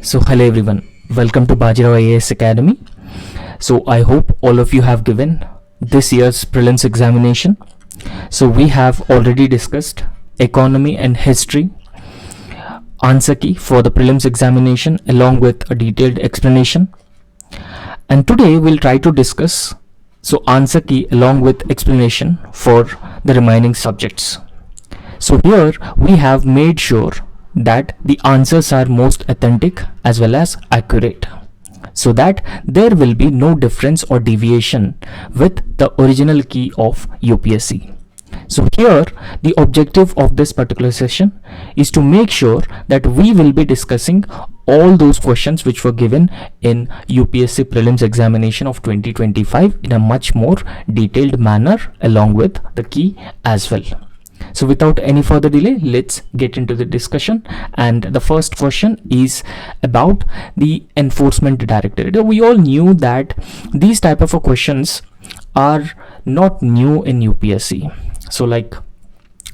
So hello everyone, welcome to Bajirao IAS Academy. So I hope all of you have given this year's prelims examination. So we have already discussed economy and history answer key for the prelims examination along with a detailed explanation. And today we'll try to discuss answer key along with explanation for the remaining subjects. So here we have made sure that the answers are most authentic as well as accurate, so that there will be no difference or deviation with the original key of UPSC. So here the objective of this particular session is to make sure that we will be discussing all those questions which were given in UPSC prelims examination of 2025 in a much more detailed manner along with the key as well. So without any further delay, let's get into the discussion. And the first question is about the Enforcement Directorate. We all knew that these type of questions are not new in UPSC. So like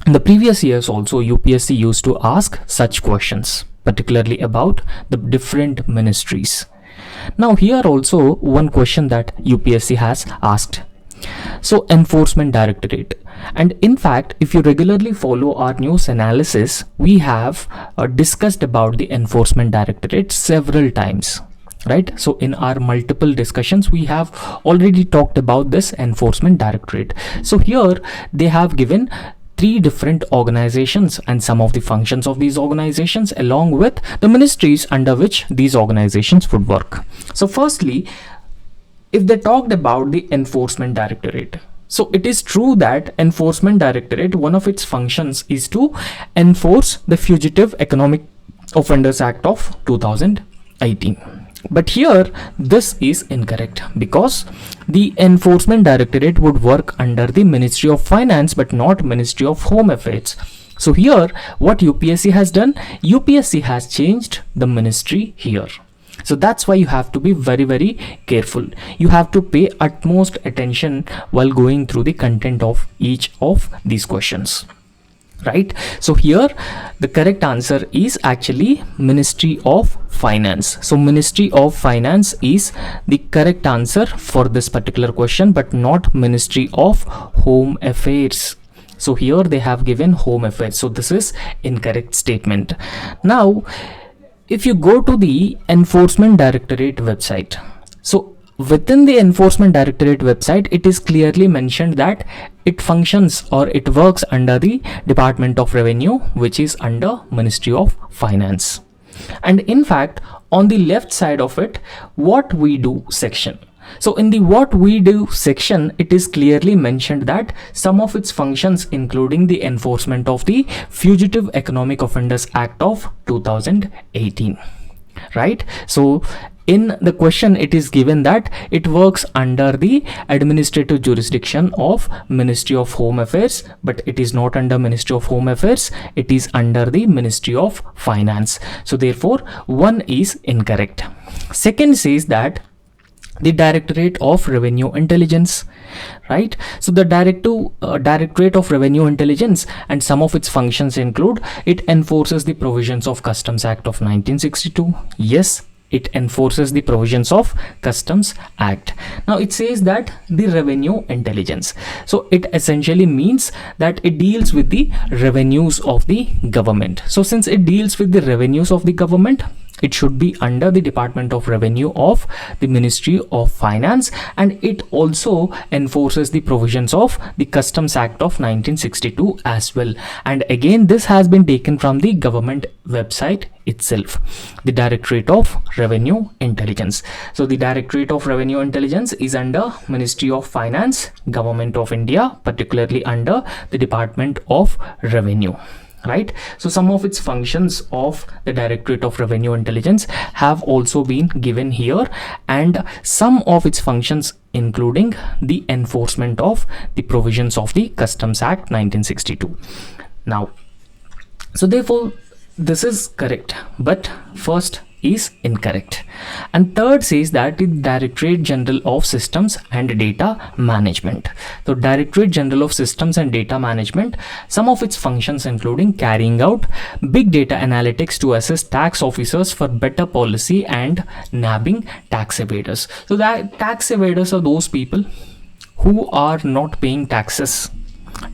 in the previous years also, UPSC used to ask such questions, particularly about the different ministries. Now here also one question that UPSC has asked. So Enforcement Directorate, and in fact if you regularly follow our news analysis, we have discussed about the Enforcement Directorate several times, right? So in our multiple discussions we have already talked about this Enforcement Directorate. So here they have given three different organizations and some of the functions of these organizations along with the ministries under which these organizations would work. So firstly, if they talked about the Enforcement Directorate, so it is true that Enforcement Directorate, one of its functions is to enforce the Fugitive Economic Offenders Act of 2018. But here this is incorrect, because the Enforcement Directorate would work under the Ministry of Finance but not Ministry of Home Affairs. So here what UPSC has done, UPSC has changed the ministry here. So that's why you have to be very careful. You have to pay utmost attention while going through the content of each of these questions, right? So here the correct answer is actually Ministry of Finance. So Ministry of Finance is the correct answer for this particular question, but not Ministry of Home Affairs. So here they have given Home Affairs. So this is incorrect statement. Now if you go to the Enforcement Directorate website, so within the Enforcement Directorate website, it is clearly mentioned that it functions or it works under the Department of Revenue, which is under Ministry of Finance. And in fact, on the left side of it, what we do section. So in the what we do section, it is clearly mentioned that some of its functions including the enforcement of the Fugitive Economic Offenders Act of 2018, right? So in the question it is given that it works under the administrative jurisdiction of Ministry of Home Affairs, but it is not under Ministry of Home Affairs, it is under the Ministry of Finance. So therefore one is incorrect. Second says that the Directorate of Revenue Intelligence, right? So the Directorate of Revenue Intelligence and some of its functions include it enforces the provisions of Customs Act of 1962. Yes, it enforces the provisions of Customs Act. Now it says that the revenue intelligence, so it essentially means that it deals with the revenues of the government. So since it deals with the revenues of the government, it should be under the Department of Revenue of the Ministry of Finance, and it also enforces the provisions of the Customs Act of 1962 as well. And again, this has been taken from the government website itself, the Directorate of Revenue Intelligence. So the Directorate of Revenue Intelligence is under Ministry of Finance, Government of India, particularly under the Department of Revenue, right? So some of its functions of the Directorate of Revenue Intelligence have also been given here, and some of its functions including the enforcement of the provisions of the Customs Act 1962. Now, so therefore this is correct, but first is incorrect. And third says that the Directorate General of Systems and Data Management. So Directorate General of Systems and Data Management, some of its functions including carrying out big data analytics to assist tax officers for better policy and nabbing tax evaders. So that tax evaders are those people who are not paying taxes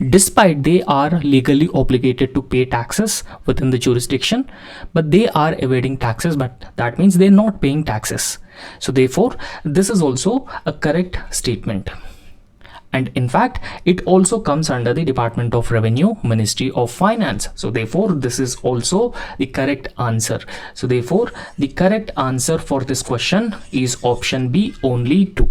despite they are legally obligated to pay taxes within the jurisdiction, but they are evading taxes, but that means they're not paying taxes. So therefore this is also a correct statement. And in fact, it also comes under the Department of Revenue, Ministry of Finance. So therefore, this is also the correct answer. So therefore, the correct answer for this question is option B, only 2.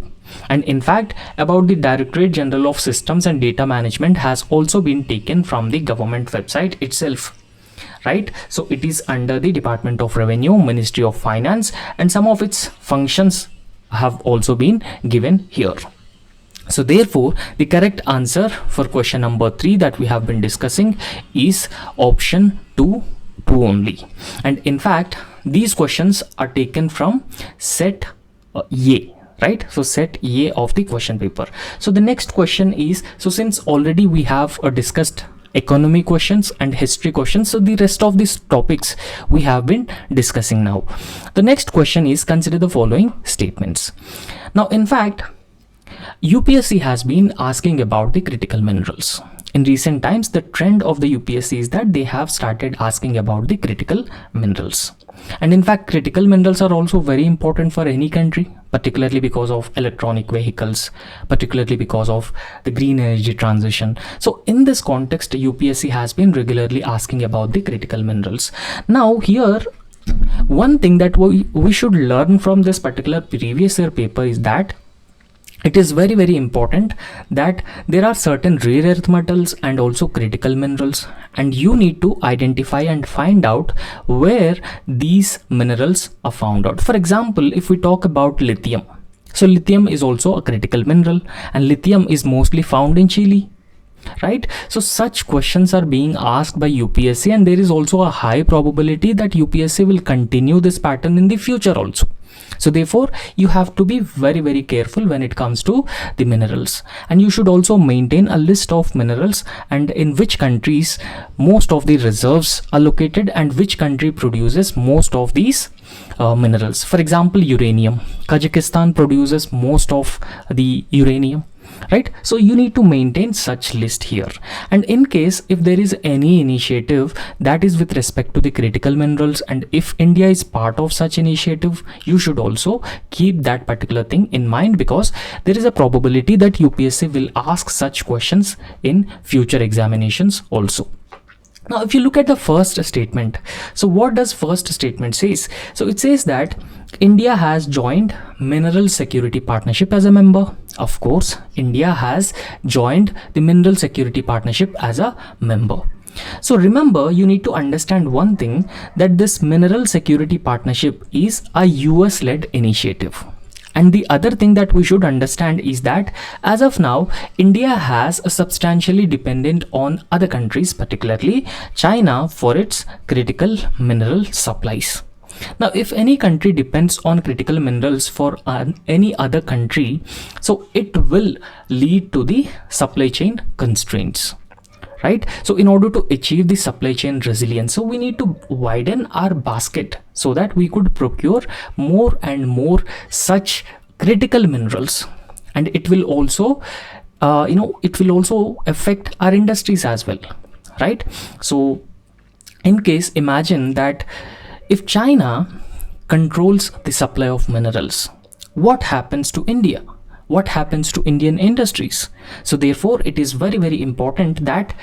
And in fact, about the Directorate General of Systems and Data Management has also been taken from the government website itself. Right, so it is under the Department of Revenue, Ministry of Finance, and some of its functions have also been given here. So therefore, the correct answer for question number 3 that we have been discussing is option 2 only. And in fact, these questions are taken from set A. Right, so set A of the question paper. So the next question is, so since already we have discussed economy questions and history questions, so the rest of these topics we have been discussing now. The next question is, consider the following statements. Now in fact, UPSC has been asking about the critical minerals. In recent times, the trend of the UPSC is that they have started asking about the critical minerals. And in fact, critical minerals are also very important for any country, particularly because of electronic vehicles, particularly because of the green energy transition. So in this context, UPSC has been regularly asking about the critical minerals. Now here, one thing that we should learn from this particular previous year paper is that it is very, very important that there are certain rare earth metals and also critical minerals, and you need to identify and find out where these minerals are found out. For example, if we talk about lithium, so lithium is also a critical mineral, and lithium is mostly found in Chile. Right, so such questions are being asked by UPSC, and there is also a high probability that UPSC will continue this pattern in the future also. So therefore, you have to be very, very careful when it comes to the minerals, and you should also maintain a list of minerals and in which countries most of the reserves are located and which country produces most of these minerals. For example, uranium. Kazakhstan produces most of the uranium. Right, so you need to maintain such list here. And in case if there is any initiative that is with respect to the critical minerals, and if India is part of such initiative, you should also keep that particular thing in mind, because there is a probability that UPSC will ask such questions in future examinations also. Now if you look at the first statement, so what does first statement says? So it says that India has joined Mineral Security Partnership as a member. Of course, India has joined the Mineral Security Partnership as a member. So remember, you need to understand one thing, that this Mineral Security Partnership is a US-led initiative. And the other thing that we should understand is that as of now, India has a substantially dependent on other countries, particularly China, for its critical mineral supplies. Now, if any country depends on critical minerals for any other country, so it will lead to the supply chain constraints. Right, so in order to achieve the supply chain resilience, so we need to widen our basket so that we could procure more and more such critical minerals, and it will also it will also affect our industries as well. Right, so in case, imagine that if China controls the supply of minerals, what happens to India? What happens to Indian industries? So therefore, it is very, very important that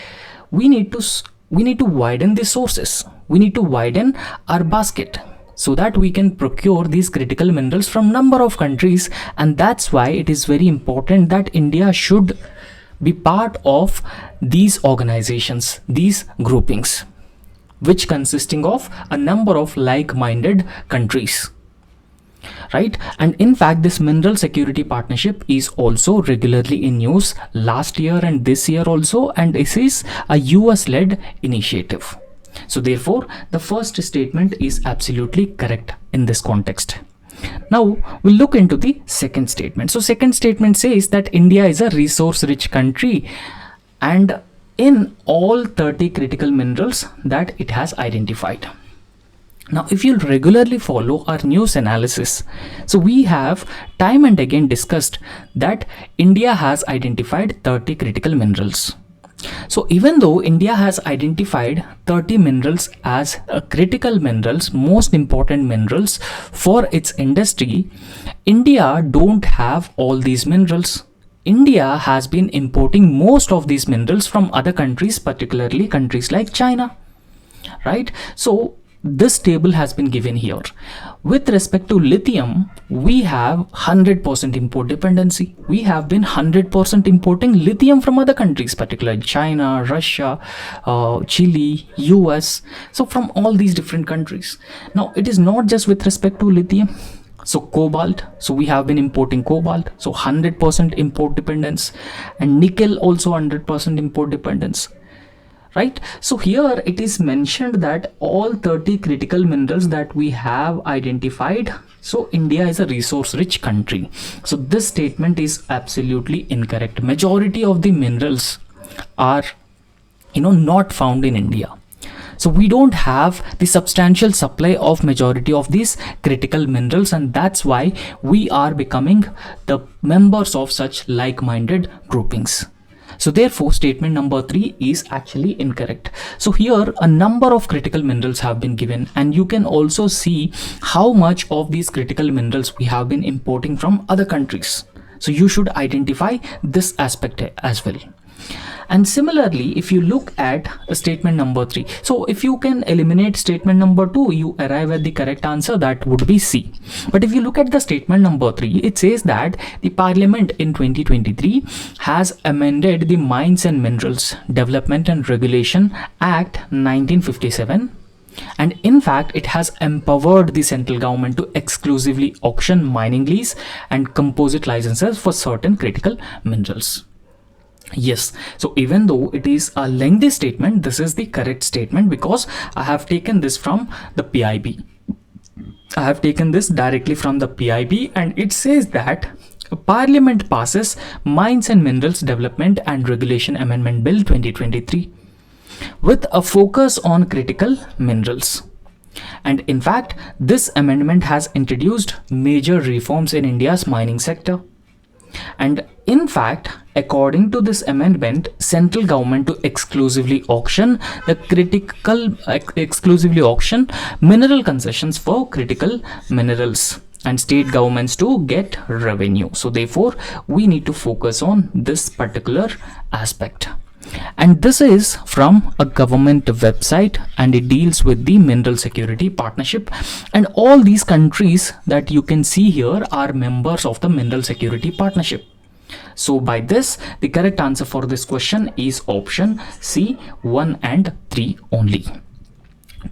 we need to widen the sources. We need to widen our basket so that we can procure these critical minerals from number of countries, and that's why it is very important that India should be part of these organizations, these groupings, which consisting of a number of like-minded countries. Right, and in fact, this Mineral Security Partnership is also regularly in news last year and this year also, and this is a US-led initiative. So therefore, the first statement is absolutely correct in this context. Now we'll look into the second statement. So second statement says that India is a resource rich country and in all 30 critical minerals that it has identified. Now, if you regularly follow our news analysis, so we have time and again discussed that India has identified 30 critical minerals. So even though India has identified 30 minerals as critical minerals, most important minerals for its industry, India don't have all these minerals. India has been importing most of these minerals from other countries, particularly countries like China, right? So this table has been given here. With respect to lithium, we have 100% import dependency. We have been 100% importing lithium from other countries, particularly China, Russia, Chile, US. So from all these different countries. Now, it is not just with respect to lithium. So cobalt, so we have been importing cobalt, so 100% import dependence, and nickel also 100% import dependence. Right, so here it is mentioned that all 30 critical minerals that we have identified, so India is a resource rich country. So this statement is absolutely incorrect. Majority of the minerals are not found in India. So we don't have the substantial supply of majority of these critical minerals, and that's why we are becoming the members of such like-minded groupings. So therefore, statement number 3 is actually incorrect. So here a number of critical minerals have been given, and you can also see how much of these critical minerals we have been importing from other countries. So you should identify this aspect as well. And similarly, if you look at statement number 3, so if you can eliminate statement number 2, you arrive at the correct answer, that would be C. But if you look at the statement number 3, it says that the Parliament in 2023 has amended the Mines and Minerals Development and Regulation Act 1957. And in fact, it has empowered the central government to exclusively auction mining lease and composite licenses for certain critical minerals. Yes, so even though it is a lengthy statement, this is the correct statement because I have taken this from the PIB. I have taken this directly from the PIB, and it says that Parliament passes Mines and Minerals Development and Regulation Amendment Bill 2023 with a focus on critical minerals. And in fact, this amendment has introduced major reforms in India's mining sector. And in fact, according to this amendment, central government to exclusively auction mineral concessions for critical minerals, and state governments to get revenue. So therefore, we need to focus on this particular aspect. And this is from a government website, and it deals with the Mineral Security Partnership, and all these countries that you can see here are members of the Mineral Security Partnership. So by this, the correct answer for this question is option C, 1 and 3 only.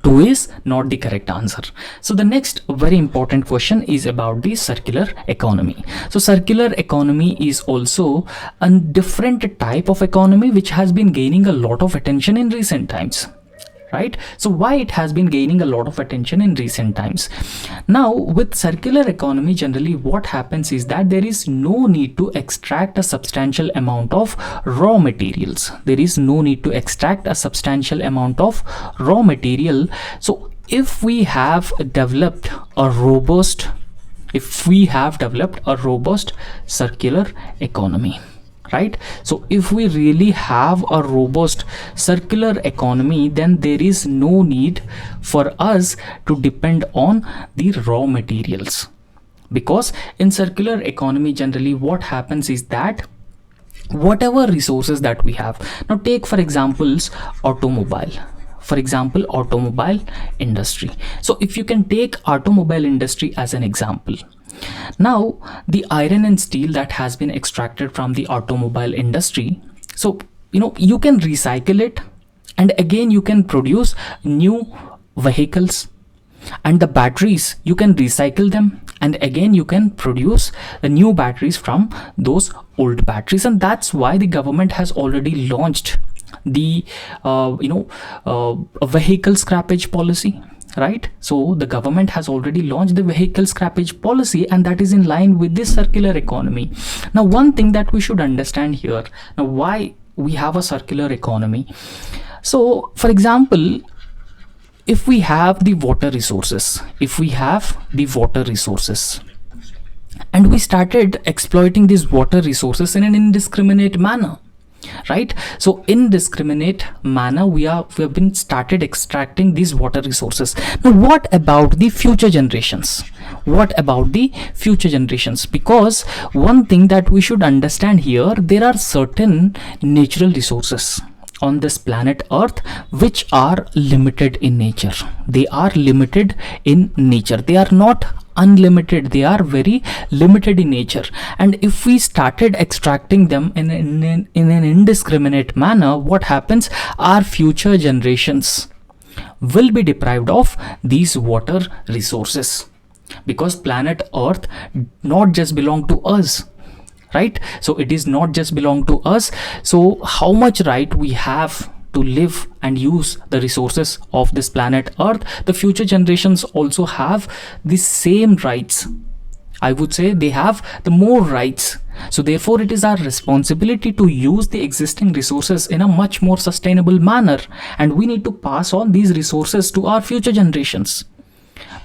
2 is not the correct answer. So the next very important question is about the circular economy. So circular economy is also a different type of economy which has been gaining a lot of attention in recent times. Right? So why it has been gaining a lot of attention in recent times? Now, with circular economy, generally what happens is that there is no need to extract a substantial amount of raw materials. There is no need to extract a substantial amount of raw material. So if we have developed a robust circular economy, right? So if we really have a robust circular economy, then there is no need for us to depend on the raw materials, because in circular economy generally what happens is that whatever resources that we have, now take for examples automobile industry. So if you can take automobile industry as an example, now the iron and steel that has been extracted from the automobile industry, so you can recycle it, and again you can produce new vehicles. And the batteries, you can recycle them, and again you can produce the new batteries from those old batteries. And that's why the government has already launched the a vehicle scrappage policy, right? So the government has already launched the vehicle scrappage policy, and that is in line with this circular economy. Now, one thing that we should understand here, now why we have a circular economy. So for example, if we have the water resources, and we started exploiting these water resources in an indiscriminate manner, right? So indiscriminate manner, we have been started extracting these water resources. Now what about the future generations? Because one thing that we should understand here, there are certain natural resources on this planet Earth which are limited in nature. They are not unlimited, they are very limited in nature. And if we started extracting them in an indiscriminate manner, what happens? Our future generations will be deprived of these water resources, because planet Earth not just belong to us, right? So it is not just belong to us. So how much right we have to live and use the resources of this planet Earth, the future generations also have the same rights. I would say they have the more rights. So therefore it is our responsibility to use the existing resources in a much more sustainable manner, and we need to pass on these resources to our future generations.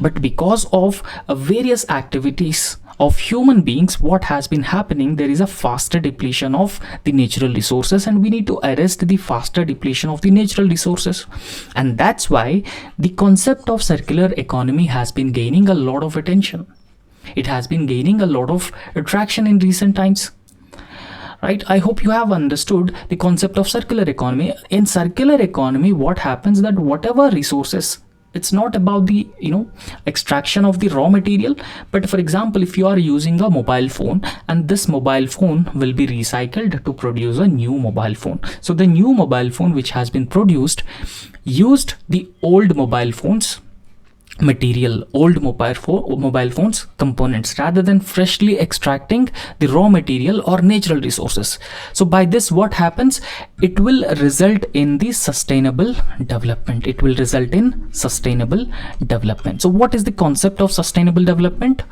But because of various activities of human beings, what has been happening, there is a faster depletion of the natural resources, and we need to arrest the faster depletion of the natural resources. And that's why the concept of circular economy has been gaining a lot of attention. It has been gaining a lot of attraction in recent times, right? I hope you have understood the concept of circular economy. In circular economy, what happens, that whatever resources, it's not about the extraction of the raw material, but for example, if you are using a mobile phone, and this mobile phone will be recycled to produce a new mobile phone. So the new mobile phone which has been produced used the old mobile phones material, old mobile phones components, rather than freshly extracting the raw material or natural resources. So by this, what happens? It will result in the sustainable development. So what is the concept of sustainable development?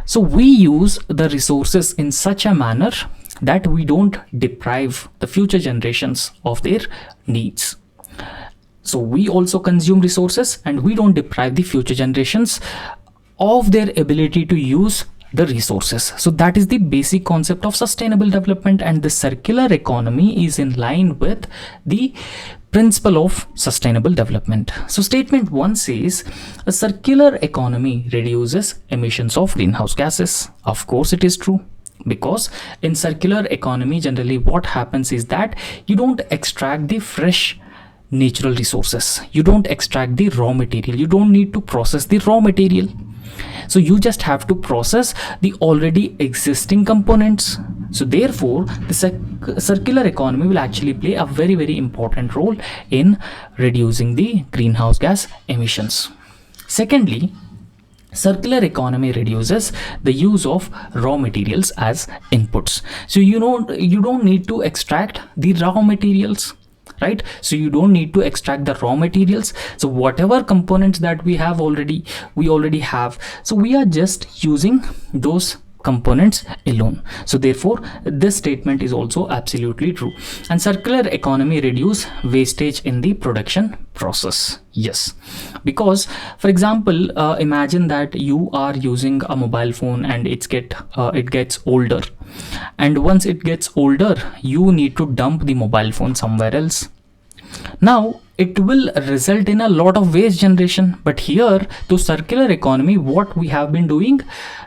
So we use the resources in such a manner that we don't deprive the future generations of their needs. So we also consume resources, and we don't deprive the future generations of their ability to use the resources. So that is the basic concept of sustainable development, and the circular economy is in line with the principle of sustainable development. So statement 1 says a circular economy reduces emissions of greenhouse gases. Of course it is true, because in circular economy, generally what happens is that you don't extract the fresh natural resources, you don't extract the raw material, you don't need to process the raw material. So you just have to process the already existing components. So therefore the circular economy will actually play a very, very important role in reducing the greenhouse gas emissions. Secondly, circular economy reduces the use of raw materials as inputs. So you don't need to extract the raw materials, right? So you don't need to extract the raw materials. So whatever components that we already have, so we are just using those components alone. So therefore this statement is also absolutely true. And circular economy reduce wastage in the production process. Yes, because for example, imagine that you are using a mobile phone and it gets older, and once it gets older, you need to dump the mobile phone somewhere else. Now it will result in a lot of waste generation. But here, to circular economy, what we have been doing,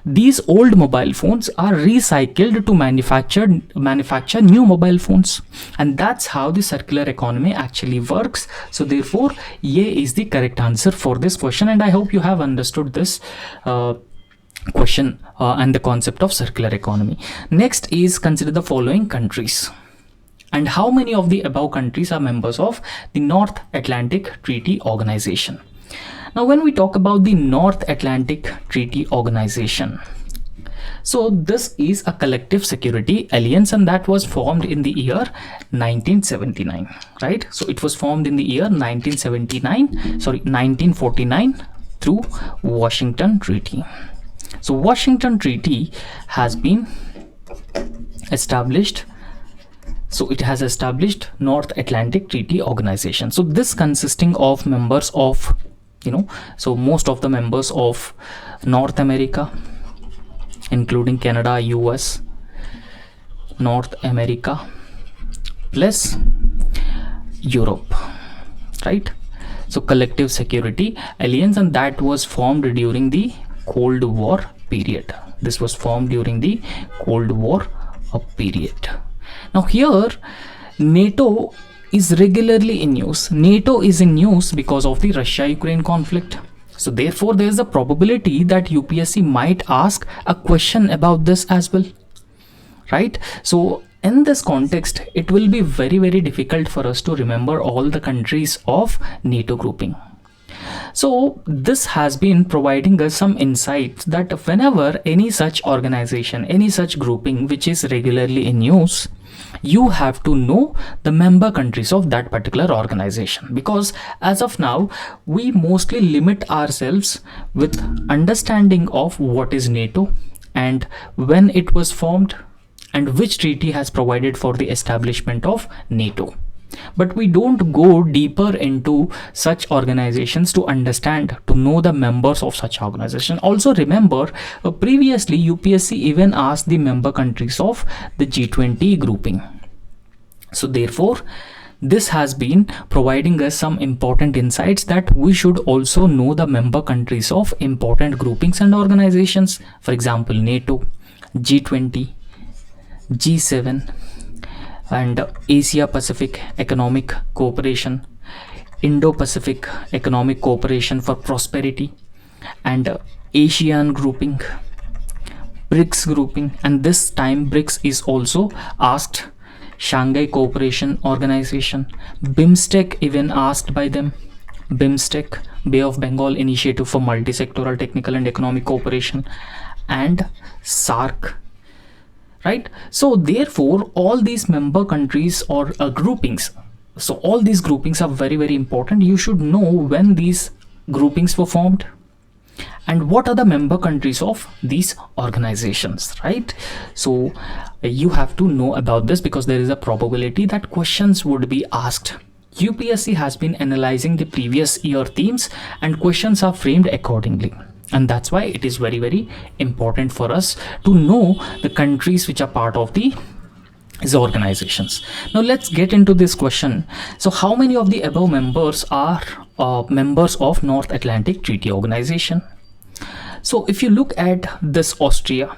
these old mobile phones are recycled to manufacture new mobile phones, and that's how the circular economy actually works. So therefore A is the correct answer for this question, and I hope you have understood this question and the concept of circular economy. Next is, consider the following countries. And how many of the above countries are members of the North Atlantic Treaty Organization? Now when we talk about the North Atlantic Treaty Organization, So this is a collective security alliance, and that was formed in the year 1979, right? So it was formed in the year 1949 through Washington Treaty. So Washington Treaty has been established. So it has established North Atlantic Treaty Organization. So this consisting of members of, so most of the members of North America, including Canada, US, North America, plus Europe, right? So collective security alliance, and that was formed during the Cold War period. This was formed during the Cold War period. Now here, NATO is regularly in use. NATO is in use because of the Russia-Ukraine conflict. So therefore, there is a probability that UPSC might ask a question about this as well, right? So in this context, it will be very, very difficult for us to remember all the countries of NATO grouping. So this has been providing us some insights that whenever any such organization, any such grouping which is regularly in use, you have to know the member countries of that particular organization, because as of now we mostly limit ourselves with understanding of what is NATO and when it was formed and which treaty has provided for the establishment of NATO. But we don't go deeper into such organizations to understand, to know the members of such organization. Also remember, previously UPSC even asked the member countries of the G20 grouping. So therefore, this has been providing us some important insights that we should also know the member countries of important groupings and organizations. For example, NATO, G20, G7, and Asia Pacific Economic Cooperation, Indo-Pacific Economic Cooperation for Prosperity, and ASEAN grouping, BRICS grouping, and this time BRICS is also asked, Shanghai Cooperation Organization, BIMSTEC even asked by them, BIMSTEC, Bay of Bengal Initiative for Multi-Sectoral Technical and Economic Cooperation, and SAARC, right? So therefore all these member countries or groupings, so all these groupings are very, very important. You should know when these groupings were formed and what are the member countries of these organizations, right? So you have to know about this because there is a probability that questions would be asked. UPSC has been analyzing the previous year themes and questions are framed accordingly. And that's why it is very, very important for us to know the countries which are part of these organizations. Now let's get into this question. So how many of the above members are members of North Atlantic Treaty Organization? So if you look at this Austria,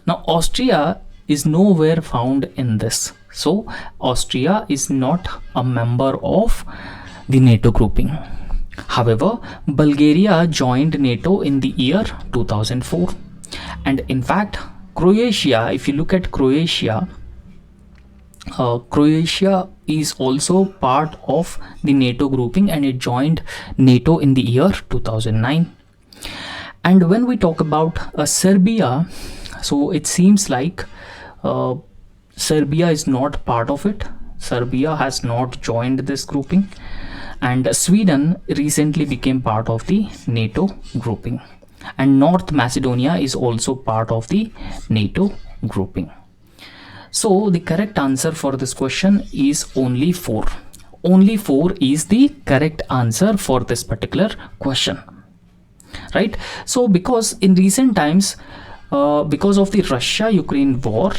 now Austria is nowhere found in this. So Austria is not a member of the NATO grouping. However, Bulgaria joined NATO in the year 2004, and in fact Croatia, if you look at Croatia, Croatia is also part of the NATO grouping and it joined NATO in the year 2009. And when we talk about Serbia, so it seems like Serbia is not part of it. Serbia has not joined this grouping. And Sweden recently became part of the NATO grouping. And North Macedonia is also part of the NATO grouping. So the correct answer for this question is only 4. Only 4 is the correct answer for this particular question, right? So because in recent times, because of the Russia-Ukraine war,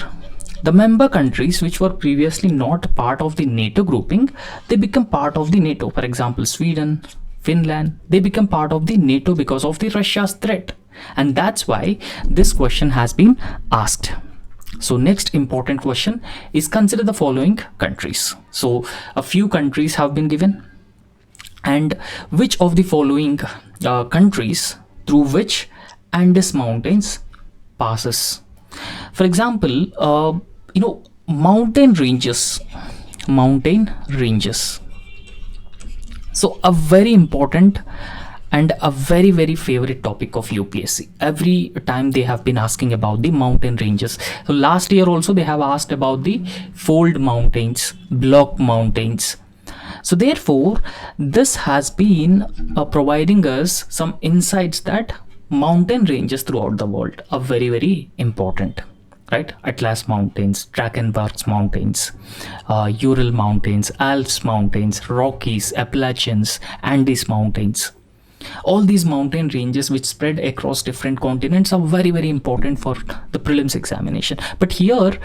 the member countries which were previously not part of the NATO grouping, they become part of the NATO. For example, Sweden, Finland, they become part of the NATO because of the Russia's threat. And that's why this question has been asked. So next important question is, consider the following countries. So a few countries have been given, and which of the following countries through which Andes Mountains passes? For example, mountain ranges. So a very important and a very very favorite topic of UPSC. Every time they have been asking about the mountain ranges. So last year also they have asked about the fold mountains, block mountains. So therefore this has been providing us some insights that mountain ranges throughout the world are very very important, right? Atlas Mountains, Drakensberg Mountains, Ural Mountains, Alps Mountains, Rockies, Appalachians, Andes Mountains. All these mountain ranges which spread across different continents are very very important for the prelims examination. But here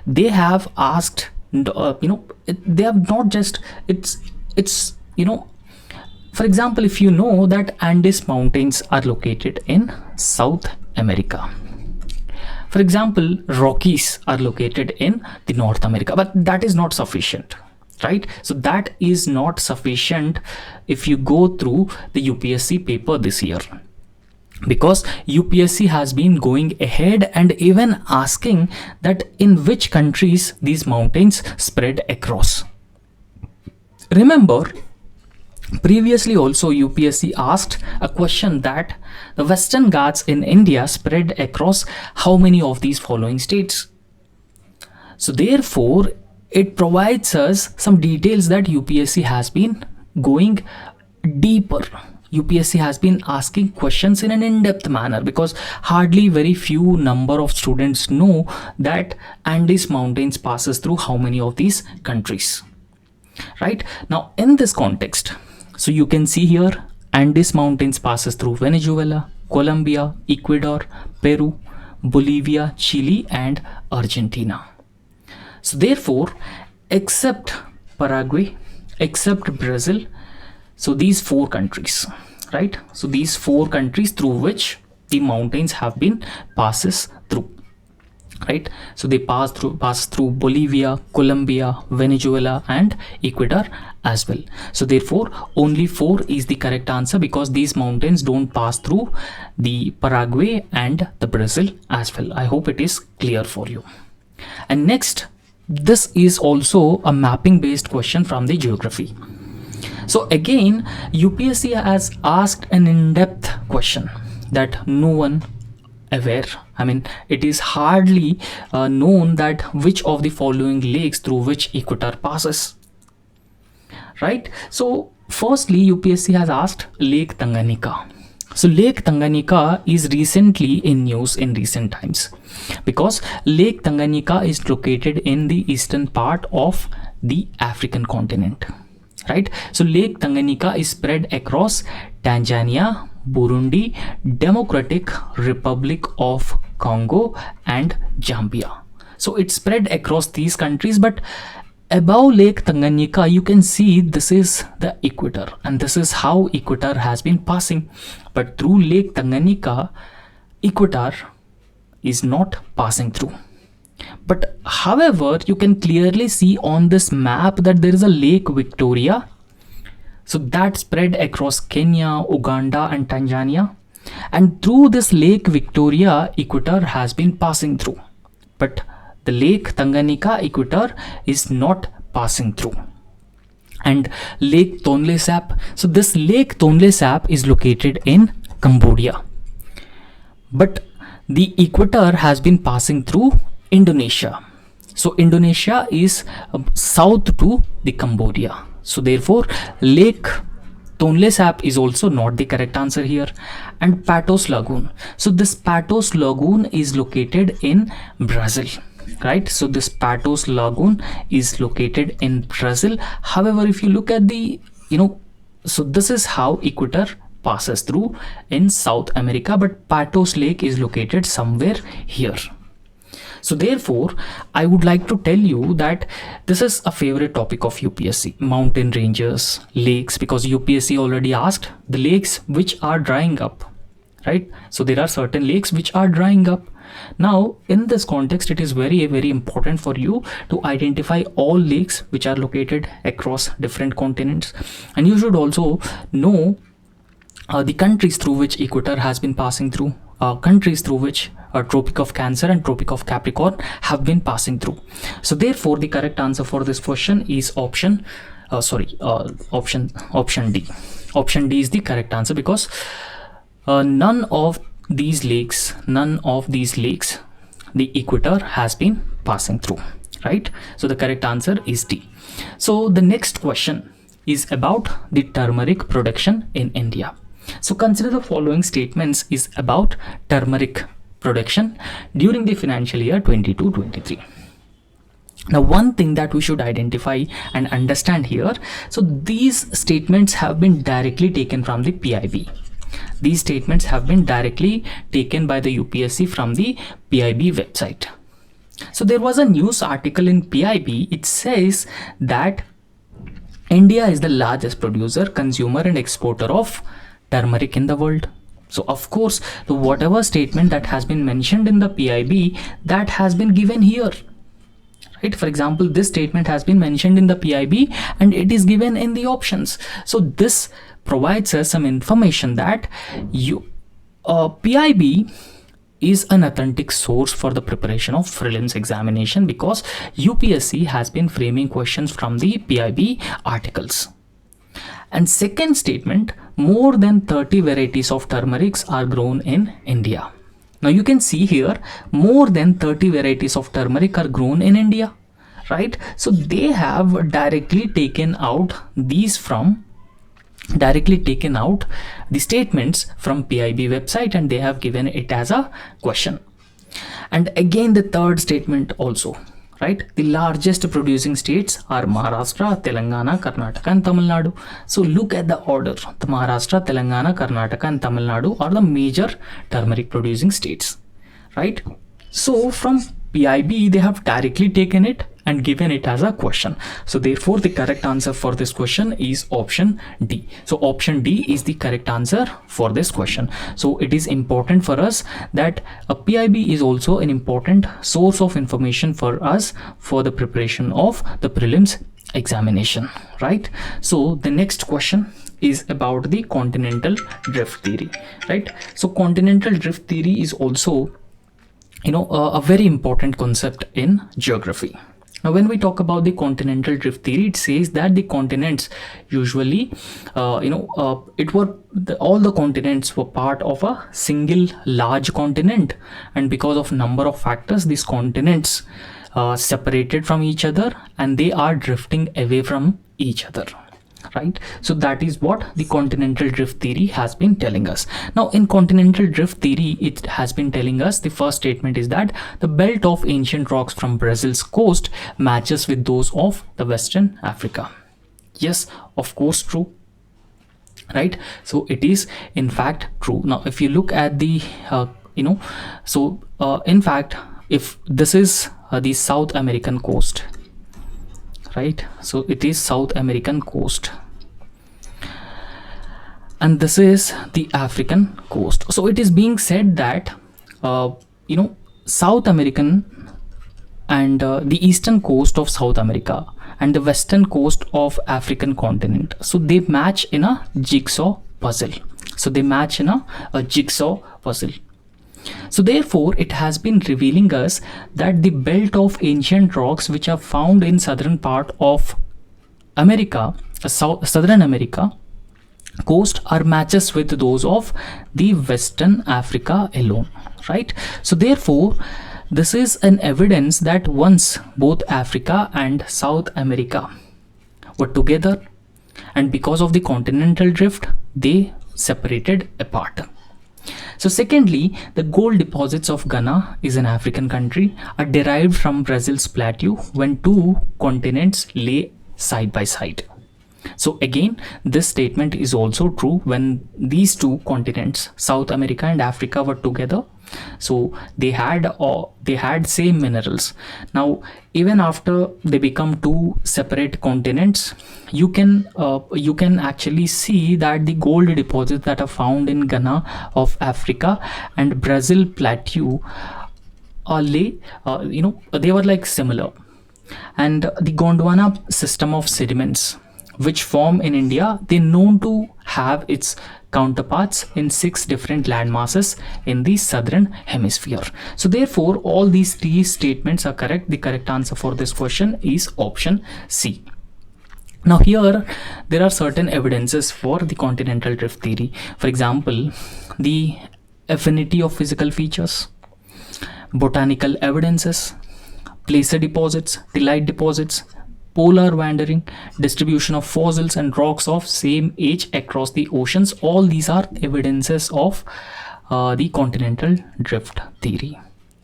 they have asked, they have not just, it's for example, if you know that Andes Mountains are located in South America. For example, Rockies are located in the North America, but that is not sufficient, right? So that is not sufficient if you go through the UPSC paper this year, because UPSC has been going ahead and even asking that in which countries these mountains spread across. Remember, previously also UPSC asked a question that the Western Ghats in India spread across how many of these following states. So therefore it provides us some details that UPSC has been going deeper. UPSC has been asking questions in an in-depth manner, because hardly very few number of students know that Andes Mountains passes through how many of these countries. Right now in this context, so you can see here Andes Mountains passes through Venezuela, Colombia, Ecuador, Peru, Bolivia, Chile and Argentina. So therefore, except Paraguay, except Brazil, so these four countries, right? So these four countries through which the mountains have been passes through. Right, so they pass through Bolivia, Colombia, Venezuela and Ecuador as well. So therefore only 4 is the correct answer, because these mountains don't pass through the Paraguay and the Brazil as well. I hope it is clear for you. And next, this is also a mapping based question from the geography. So again UPSC has asked an in-depth question that no one aware. I mean, it is hardly known that which of the following lakes through which equator passes, right? So firstly UPSC has asked Lake Tanganyika. So Lake Tanganyika is recently in news in recent times, because Lake Tanganyika is located in the eastern part of the African continent, right? So Lake Tanganyika is spread across Tanzania, Burundi, Democratic Republic of Congo and Zambia. So it's spread across these countries, but above Lake Tanganyika you can see this is the equator, and this is how equator has been passing. But through Lake Tanganyika, equator is not passing through. But however, you can clearly see on this map that there is a Lake Victoria. So that spread across Kenya, Uganda and Tanzania, and through this Lake Victoria equator has been passing through, but the Lake Tanganyika equator is not passing through. And Lake Tonle Sap, so this Lake Tonle Sap is located in Cambodia, but the equator has been passing through Indonesia. So Indonesia is south to the Cambodia. So therefore Lake Tonle Sap is also not the correct answer here. And Patos Lagoon, so this Patos Lagoon is located in Brazil, right? So this Patos Lagoon is located in Brazil. However, if you look at the, so this is how equator passes through in South America, but Patos Lake is located somewhere here. So therefore, I would like to tell you that this is a favorite topic of UPSC, mountain ranges, lakes, because UPSC already asked the lakes which are drying up, right? So there are certain lakes which are drying up. Now, in this context, it is very, very important for you to identify all lakes which are located across different continents. And you should also know the countries through which equator has been passing through, countries through which Tropic of Cancer and Tropic of Capricorn have been passing through. So therefore, the correct answer for this question is option D. Option D is the correct answer, because none of these lakes, the equator has been passing through, right? So the correct answer is D. So the next question is about the turmeric production in India. So consider the following statements is about turmeric production during the financial year 22-23. Now, one thing that we should identify and understand here, so these statements have been directly taken from the PIB. These statements have been directly taken by the UPSC from the PIB website. So there was a news article in PIB. It says that India is the largest producer, consumer and exporter of turmeric in the world. So of course, the whatever statement that has been mentioned in the PIB, that has been given here. Right? For example, this statement has been mentioned in the PIB and it is given in the options. So this provides us some information that PIB is an authentic source for the preparation of prelims examination, because UPSC has been framing questions from the PIB articles. And second statement, more than 30 varieties of turmerics are grown in India. Now you can see here, more than 30 varieties of turmeric are grown in India, right? So they have directly taken out the statements from PIB website and they have given it as a question. And again, the third statement also, right? The largest producing states are Maharashtra, Telangana, Karnataka and Tamil Nadu. So look at the order. The Maharashtra, Telangana, Karnataka and Tamil Nadu are the major turmeric producing states, right? So from PIB, they have directly taken it and given it as a question. So therefore, the correct answer for this question is option D. So option D is the correct answer for this question. So it is important for us that a PIB is also an important source of information for us for the preparation of the prelims examination, right? So the next question is about the continental drift theory, right? So continental drift theory is also, a very important concept in geography. Now, when we talk about the continental drift theory, it says that the continents usually, all the continents were part of a single large continent, and because of number of factors, these continents separated from each other and they are drifting away from each other. Right, so that is what the continental drift theory has been telling us. Now in continental drift theory, it has been telling us, the first statement is that the belt of ancient rocks from Brazil's coast matches with those of the Western Africa. Yes, of course, true, right? So it is in fact true. Now if you look at the in fact, if this is the South American coast, right? So it is South American coast and this is the African coast. So it is being said that South American and the eastern coast of South America and the western coast of African continent, so they match in a jigsaw puzzle. So therefore, it has been revealing us that the belt of ancient rocks which are found in southern part of America, southern America coast, are matches with those of the Western Africa alone, right? So therefore, this is an evidence that once both Africa and South America were together, and because of the continental drift, they separated apart. So secondly, the gold deposits of Ghana is an African country, are derived from Brazil's plateau when two continents lay side by side. So again, this statement is also true when these two continents, South America and Africa, were together. So they had same minerals. Now even after they become two separate continents, you can actually see that the gold deposits that are found in Ghana of Africa and Brazil plateau they were like similar. And the Gondwana system of sediments which form in India, they're known to have its counterparts in 6 different land masses in the southern hemisphere. So therefore, all these 3 statements are correct. The correct answer for this question is option C. Now here there are certain evidences for the continental drift theory. For example, the affinity of physical features, botanical evidences, placer deposits, delite deposits, polar wandering, distribution of fossils and rocks of same age across the oceans. All these are evidences of the continental drift theory,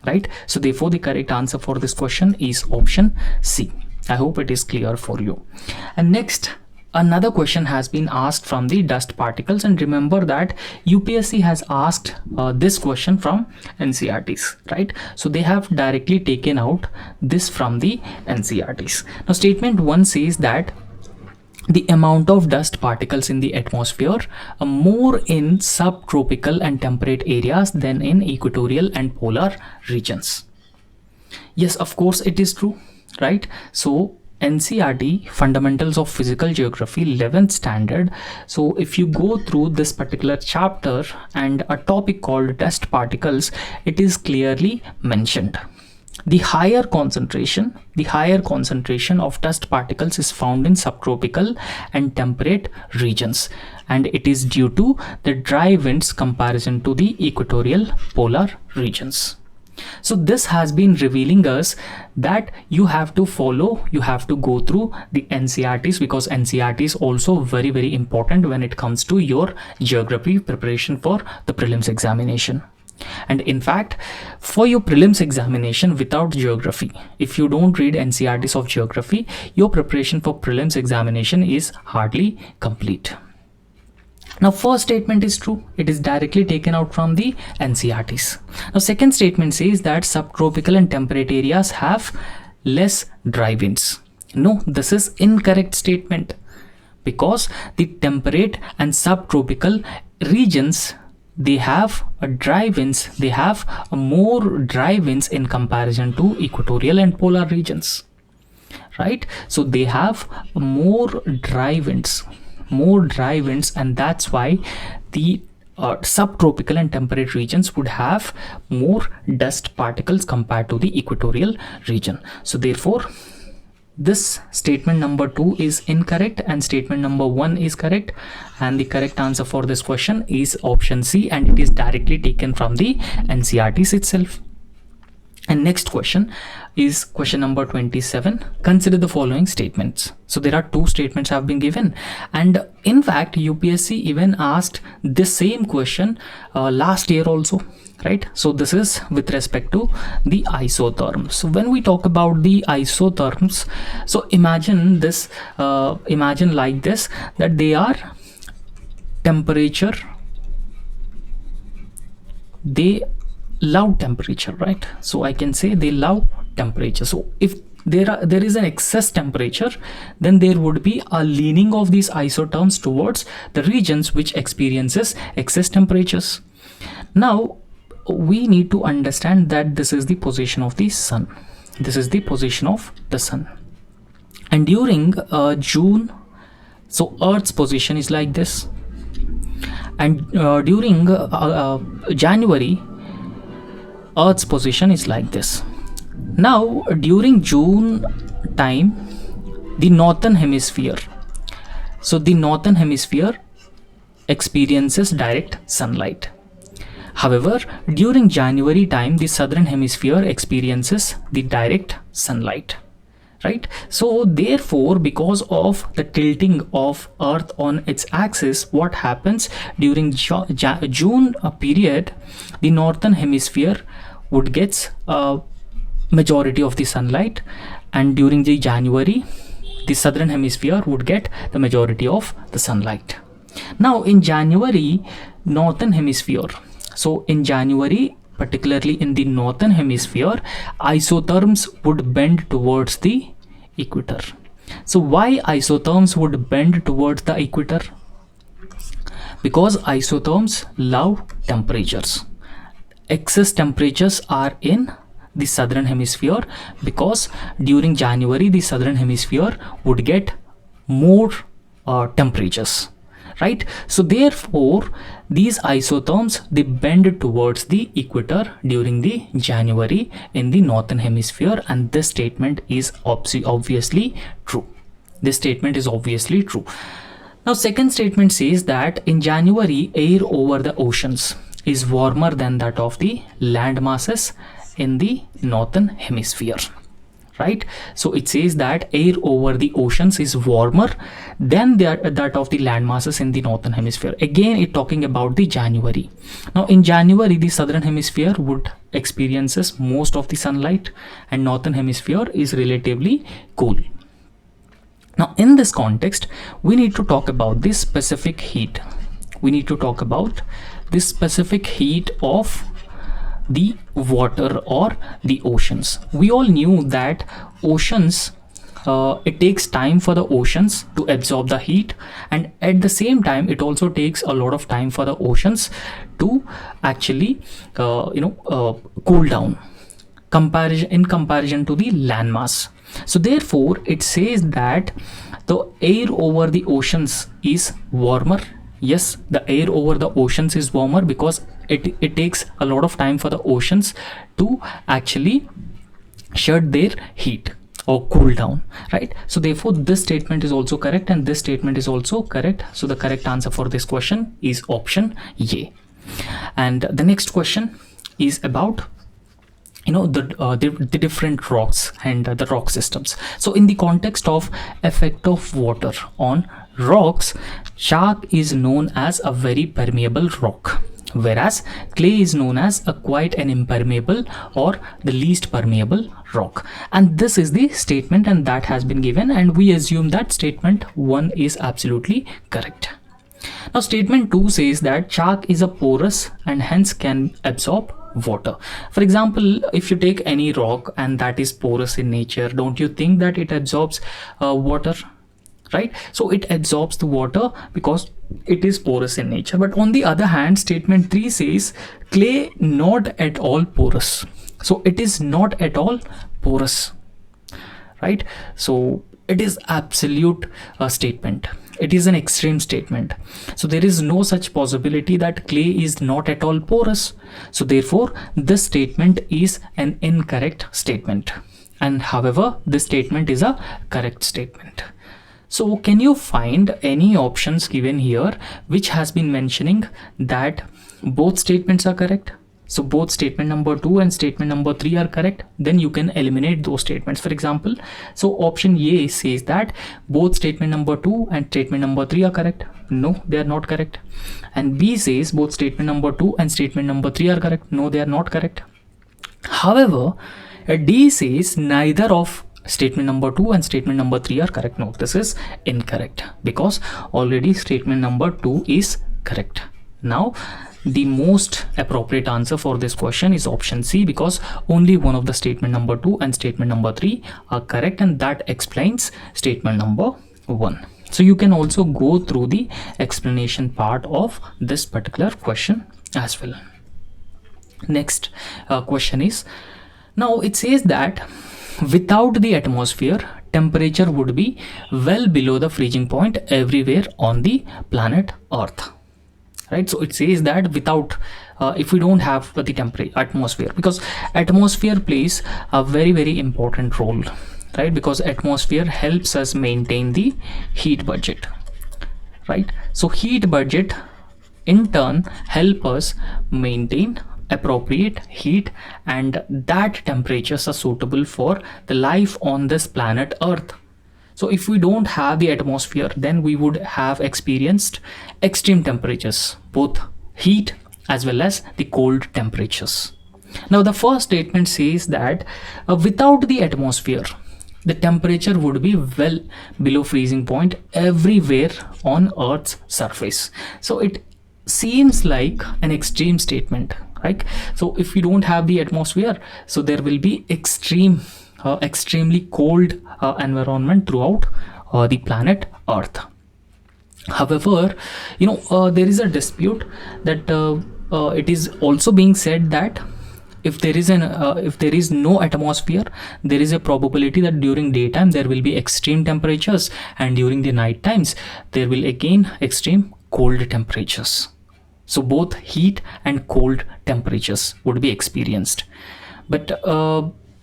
right? So therefore the correct answer for this question is option C. I hope it is clear for you. And next, another question has been asked from the dust particles, and remember that UPSC has asked this question from NCERTs, right? So they have directly taken out this from the NCERTs. Now statement 1 says that the amount of dust particles in the atmosphere are more in subtropical and temperate areas than in equatorial and polar regions. Yes, of course it is true, right? So NCERT Fundamentals of Physical Geography 11th standard, so if you go through this particular chapter and a topic called dust particles, it is clearly mentioned. The higher concentration of dust particles is found in subtropical and temperate regions, and it is due to the dry winds comparison to the equatorial polar regions. So this has been revealing us that you have to go through the NCERTs, because NCERT is also very, very important when it comes to your geography preparation for the prelims examination. And in fact, for your prelims examination without geography, if you don't read NCERTs of geography, your preparation for prelims examination is hardly complete. Now first statement is true, it is directly taken out from the NCERTs. Now second statement says that subtropical and temperate areas have less dry winds. No, this is incorrect statement, because the temperate and subtropical regions, they have dry winds, they have more dry winds in comparison to equatorial and polar regions, right? So they have more dry winds, and that's why the subtropical and temperate regions would have more dust particles compared to the equatorial region. So therefore this statement number 2 is incorrect and statement number 1 is correct, and the correct answer for this question is option C, and it is directly taken from the NCERTs itself. And next question is question number 27. Consider the following statements. So there are 2 statements have been given, and in fact UPSC even asked this same question last year also, right? So this is with respect to the isotherms. So when we talk about the isotherms, so imagine this, imagine like this, that they are temperature, they love temperature, right? So I can say they love temperature. So if there is an excess temperature, then there would be a leaning of these isotherms towards the regions which experiences excess temperatures. Now we need to understand that this is the position of the sun. This is the position of the sun, and during June, so Earth's position is like this, and during January, Earth's position is like this. Now during June time, the northern hemisphere, so the northern hemisphere experiences direct sunlight. However, during January time, the southern hemisphere experiences the direct sunlight, right? So therefore, because of the tilting of Earth on its axis, what happens during June period, the northern hemisphere would get majority of the sunlight, and during the January, the southern hemisphere would get the majority of the sunlight. Now in January, northern hemisphere, so in January, particularly in the northern hemisphere, isotherms would bend towards the equator. So why isotherms would bend towards the equator? Because isotherms love temperatures. Excess temperatures are in the southern hemisphere, because during January the southern hemisphere would get more temperatures, right? So therefore these isotherms, they bend towards the equator during the January in the northern hemisphere, and this statement is obviously true. This statement is obviously true. Now, second statement says that in January, air over the oceans is warmer than that of the land masses in the northern hemisphere. Right? So it says that air over the oceans is warmer than that of the land masses in the northern hemisphere. Again, it talking about the January. Now in January, the southern hemisphere would experiences most of the sunlight and northern hemisphere is relatively cool. Now in this context, we need to talk about this specific heat. We need to talk about this specific heat of the water or the oceans. We all knew that oceans, it takes time for the oceans to absorb the heat, and at the same time it also takes a lot of time for the oceans to actually cool down in comparison to the landmass. So therefore it says that the air over the oceans is warmer. Yes, the air over the oceans is warmer because it takes a lot of time for the oceans to actually shed their heat or cool down, right? So therefore this statement is also correct and this statement is also correct. So the correct answer for this question is option A. And the next question is about the different rocks and the rock systems. So in the context of effect of water on rocks, chalk is known as a very permeable rock, whereas clay is known as a quite an impermeable or the least permeable rock. And this is the statement and that has been given, and we assume that statement 1 is absolutely correct. Now statement 2 says that chalk is a porous and hence can absorb water. For example, if you take any rock and that is porous in nature, don't you think that it absorbs water, right? So it absorbs the water because it is porous in nature. But on the other hand, statement 3 says clay not at all porous. So it is not at all porous, right? So it is absolute statement. It is an extreme statement. So there is no such possibility that clay is not at all porous. So therefore this statement is an incorrect statement. And however, this statement is a correct statement. So can you find any options given here which has been mentioning that both statements are correct? So both statement number 2 and statement number 3 are correct. Then you can eliminate those statements. For example, so option A says that both statement number 2 and statement number 3 are correct. No, they are not correct. And B says both statement number 2 and statement number 3 are correct. No, they are not correct. However, D says neither of statement number 2 and statement number 3 are correct. No, this is incorrect because already statement number 2 is correct. Now the most appropriate answer for this question is option C, because only one of the statement number 2 and statement number 3 are correct, and that explains statement number 1. So you can also go through the explanation part of this particular question as well. Next question is, now it says that without the atmosphere, temperature would be well below the freezing point everywhere on the planet Earth. Right? So it says that without if we don't have the atmosphere, because atmosphere plays a very, very important role, right? Because atmosphere helps us maintain the heat budget, right? So heat budget in turn help us maintain appropriate heat, and that temperatures are suitable for the life on this planet Earth. So if we don't have the atmosphere, then we would have experienced extreme temperatures, both heat as well as the cold temperatures. Now the first statement says that without the atmosphere, the temperature would be well below freezing point everywhere on Earth's surface. So it seems like an extreme statement, right? So if we don't have the atmosphere, so there will be extremely cold environment throughout the planet Earth. However, there is a dispute that it is also being said that if there is no atmosphere, there is a probability that during daytime there will be extreme temperatures, and during the night times there will again extreme cold temperatures. So both heat and cold temperatures would be experienced. But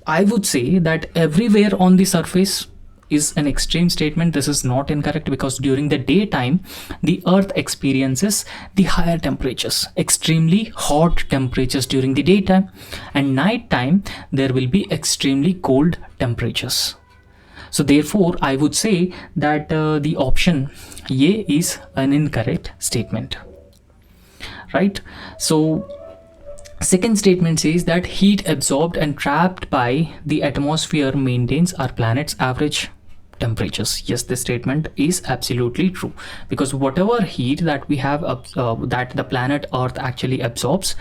I would say that everywhere on the surface is an extreme statement. This is not incorrect, because during the daytime the earth experiences the higher temperatures, extremely hot temperatures during the daytime, and night time there will be extremely cold temperatures. So therefore I would say that the option A is an incorrect statement, right? So second statement says that heat absorbed and trapped by the atmosphere maintains our planet's average temperatures. Yes, this statement is absolutely true, because whatever heat that we have that the planet Earth actually absorbs,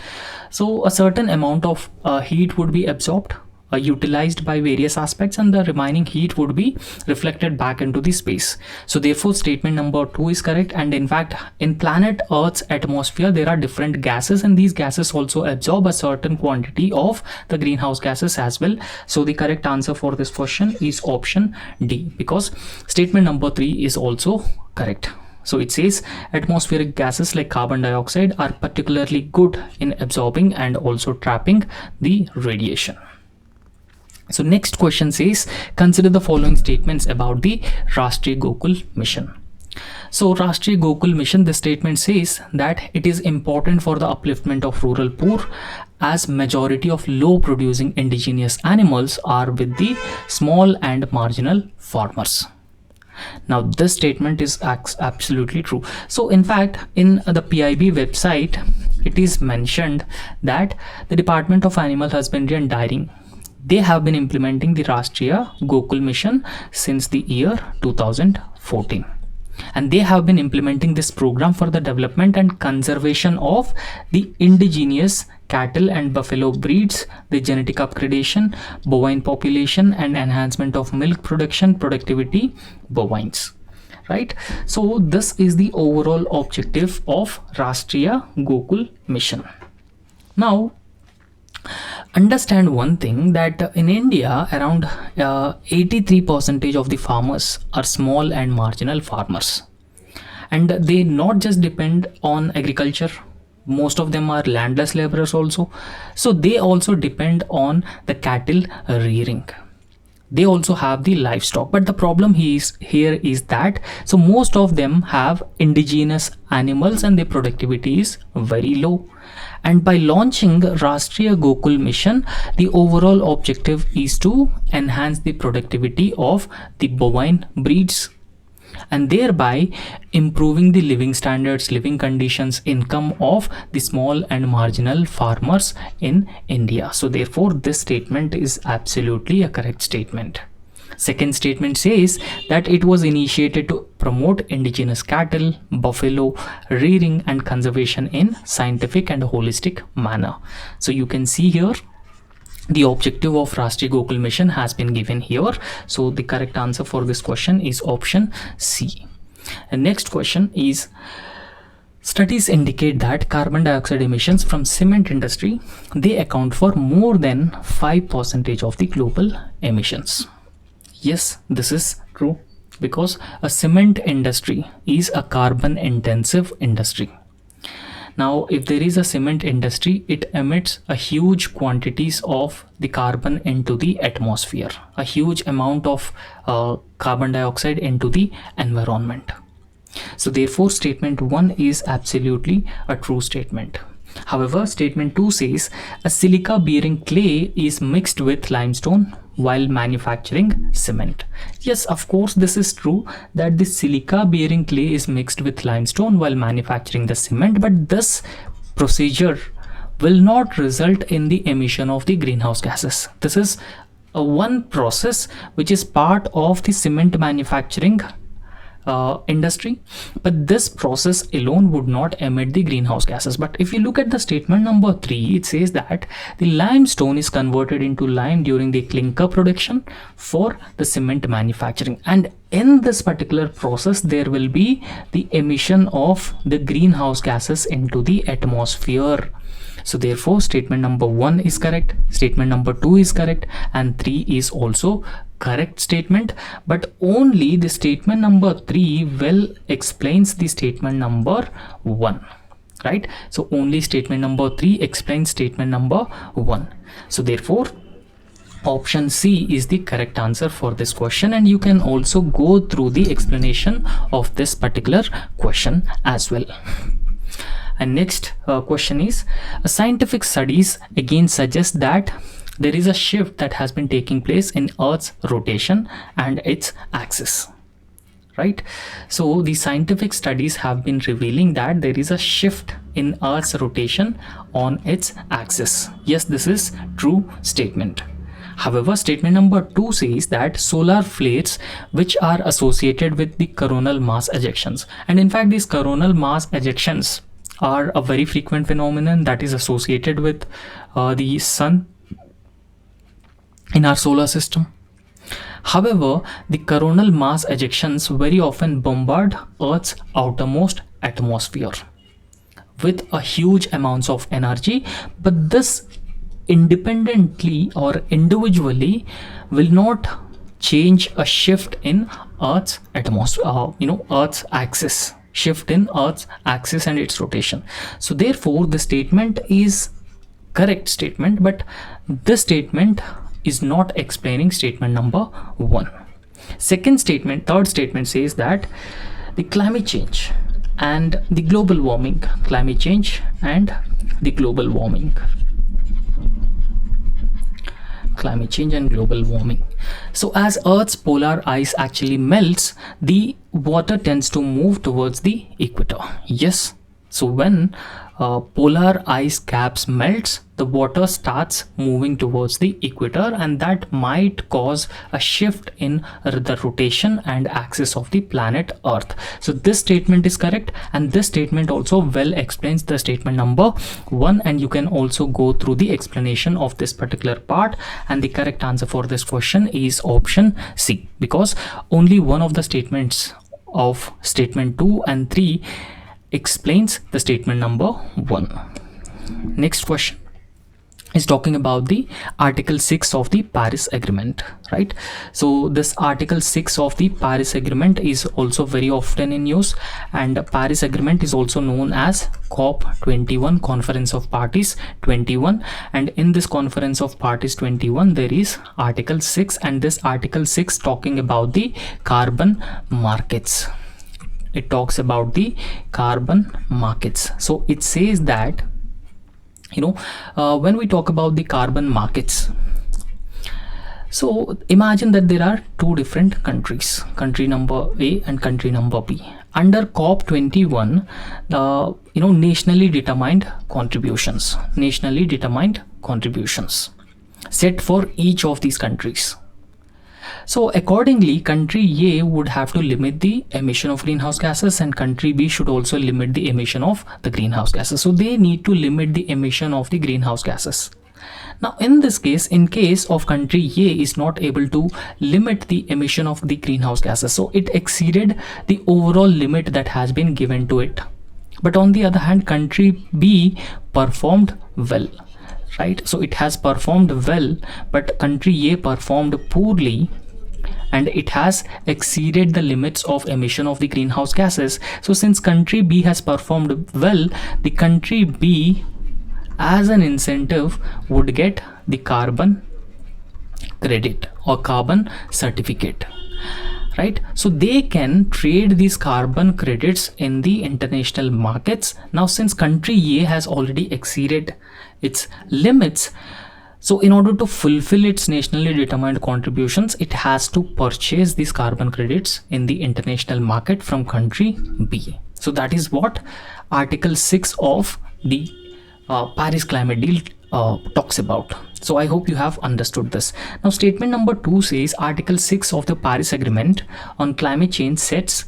so a certain amount of heat would be absorbed, utilized by various aspects, and the remaining heat would be reflected back into the space. So therefore statement number 2 is correct. And in fact, in planet Earth's atmosphere there are different gases, and these gases also absorb a certain quantity of the greenhouse gases as well. So the correct answer for this question is option D, because statement number 3 is also correct. So it says atmospheric gases like carbon dioxide are particularly good in absorbing and also trapping the radiation. So next question says, consider the following statements about the Rashtriya Gokul mission. So Rashtriya Gokul mission, the statement says that it is important for the upliftment of rural poor, as majority of low producing indigenous animals are with the small and marginal farmers. Now this statement is absolutely true. So in fact, in the PIB website it is mentioned that the Department of Animal Husbandry and Dairying, they have been implementing the Rashtriya Gokul mission since the year 2014, and they have been implementing this program for the development and conservation of the indigenous cattle and buffalo breeds, the genetic upgradation, bovine population, and enhancement of milk production, productivity, bovines, right? So this is the overall objective of Rashtriya Gokul mission. Now understand one thing, that in India around 83% of the farmers are small and marginal farmers, and they not just depend on agriculture, most of them are landless laborers also. So they also depend on the cattle rearing, they also have the livestock. But the problem here is that so most of them have indigenous animals and their productivity is very low. And by launching Rashtriya Gokul mission, the overall objective is to enhance the productivity of the bovine breeds, and thereby improving the living standards, living conditions, income of the small and marginal farmers in India. So therefore this statement is absolutely a correct statement. Second statement says that it was initiated to promote indigenous cattle, buffalo rearing and conservation in scientific and holistic manner. So you can see here the objective of Rashtriya Gokul mission has been given here. So the correct answer for this question is option C. And next question is, studies indicate that carbon dioxide emissions from cement industry, they account for more than 5% of the global emissions. Yes, this is true, because a cement industry is a carbon intensive industry. Now if there is a cement industry, it emits a huge quantities of the carbon into the atmosphere, a huge amount of carbon dioxide into the environment. So therefore statement 1 is absolutely a true statement. However, statement 2 says a silica bearing clay is mixed with limestone while manufacturing cement. Yes, of course this is true that the silica bearing clay is mixed with limestone while manufacturing the cement, but this procedure will not result in the emission of the greenhouse gases. This is one process which is part of the cement manufacturing industry, but this process alone would not emit the greenhouse gases. But if you look at the statement number 3, it says that the limestone is converted into lime during the clinker production for the cement manufacturing, and in this particular process there will be the emission of the greenhouse gases into the atmosphere. So therefore statement number 1 is correct, statement number 2 is correct, and 3 is also correct statement. But only the statement number 3 well explains the statement number 1, right? So only statement number 3 explains statement number 1. So therefore Option C is the correct answer for this question, and you can also go through the explanation of this particular question as well. And next question is, scientific studies again suggest that there is a shift that has been taking place in Earth's rotation and its axis. Right? So the scientific studies have been revealing that there is a shift in Earth's rotation on its axis. Yes, this is true statement. However, statement number 2 says that solar flares which are associated with the coronal mass ejections, and in fact these coronal mass ejections are a very frequent phenomenon that is associated with the sun in our solar system. However, the coronal mass ejections very often bombard Earth's outermost atmosphere with a huge amounts of energy, but this independently or individually will not change a shift in Earth's atmosphere, Earth's axis, shift in Earth's axis and its rotation. So therefore the statement is correct statement, but this statement is not explaining statement number 1. Third statement says that the climate change and the global warming, climate change and the global warming, climate change and global warming. So as Earth's polar ice actually melts, the water tends to move towards the equator. Yes. So when polar ice caps melts, the water starts moving towards the equator, and that might cause a shift in the rotation and axis of the planet Earth. So this statement is correct, and this statement also well explains the statement number 1, and you can also go through the explanation of this particular part. And the correct answer for this question is option C, because only one of the statements of statement 2 and 3 explains the statement number 1. Next question is talking about the Article 6 of the Paris Agreement, right? So this Article 6 of the Paris Agreement is also very often in use, and Paris Agreement is also known as COP21, Conference of Parties 21, and in this Conference of Parties 21 there is Article 6, and this Article 6 talking about the carbon markets. It talks about the carbon markets. So it says that when we talk about the carbon markets, so imagine that there are two different countries, country number A and country number B. Under COP21, nationally determined contributions set for each of these countries. So accordingly, country A would have to limit the emission of greenhouse gases, and country B should also limit the emission of the greenhouse gases. So they need to limit the emission of the greenhouse gases. Now in this case, in case of country A is not able to limit the emission of the greenhouse gases, so it exceeded the overall limit that has been given to it. But on the other hand, country B performed well, right? So it has performed well, but country A performed poorly, and it has exceeded the limits of emission of the greenhouse gases. So since country B has performed well, the country B as an incentive would get the carbon credit or carbon certificate, right? So they can trade these carbon credits in the international markets. Now since country A has already exceeded its limits, so in order to fulfill its nationally determined contributions, it has to purchase these carbon credits in the international market from country B. So that is what Article 6 of the Paris Climate Deal talks about. So I hope you have understood this. Now statement number 2 says Article 6 of the Paris Agreement on climate change sets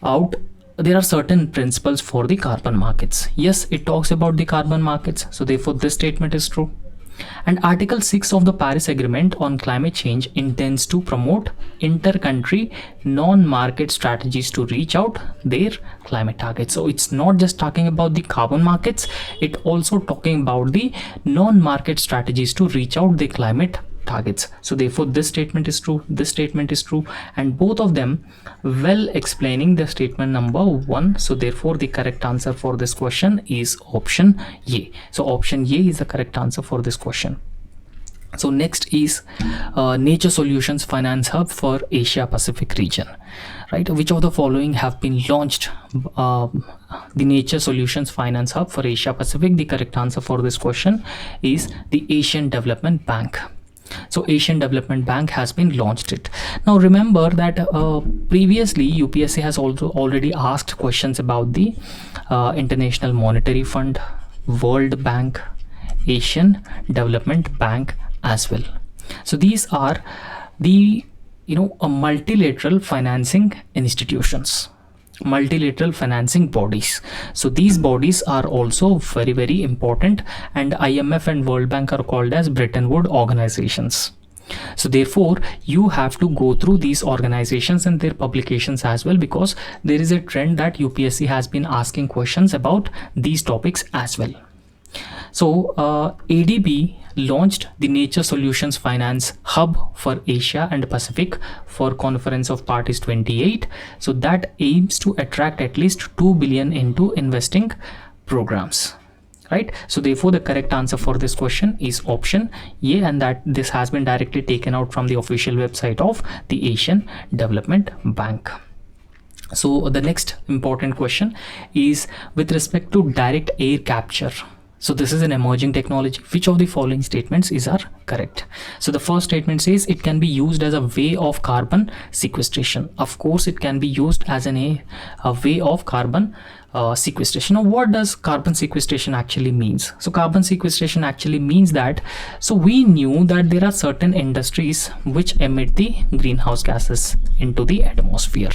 out there are certain principles for the carbon markets. Yes, it talks about the carbon markets, so therefore this statement is true. And Article 6 of the Paris Agreement on climate change intends to promote inter-country non-market strategies to reach out their climate targets. So it's not just talking about the carbon markets, it also talking about the non-market strategies to reach out the climate targets. So therefore this statement is true, this statement is true, and both of them well explaining the statement number 1. So therefore the correct answer for this question is option A. So option A is the correct answer for this question. So next is Nature Solutions Finance Hub for Asia Pacific region, right? Which of the following have been launched? The Nature Solutions Finance Hub for Asia Pacific. The correct answer for this question is the Asian Development Bank. So Asian Development Bank has been launched it. Now remember that previously UPSC has also already asked questions about the International Monetary Fund, World Bank, Asian Development Bank as well. So these are the multilateral financing institutions, multilateral financing bodies. So these bodies are also very, very important, and IMF and World Bank are called as Bretton Woods organizations. So therefore you have to go through these organizations and their publications as well, because there is a trend that UPSC has been asking questions about these topics as well. So ADB launched the Nature Solutions Finance Hub for Asia and Pacific for Conference of Parties 28. So that aims to attract at least 2 billion into investing programs, right? So therefore the correct answer for this question is option A, and that this has been directly taken out from the official website of the Asian Development Bank. So the next important question is with respect to direct air capture. So this is an emerging technology. Which of the following statements are correct? So the first statement says it can be used as a way of carbon sequestration. Of course, it can be used as a way of carbon sequestration. Now, what does carbon sequestration actually means? So carbon sequestration actually means that, so we knew that there are certain industries which emit the greenhouse gases into the atmosphere,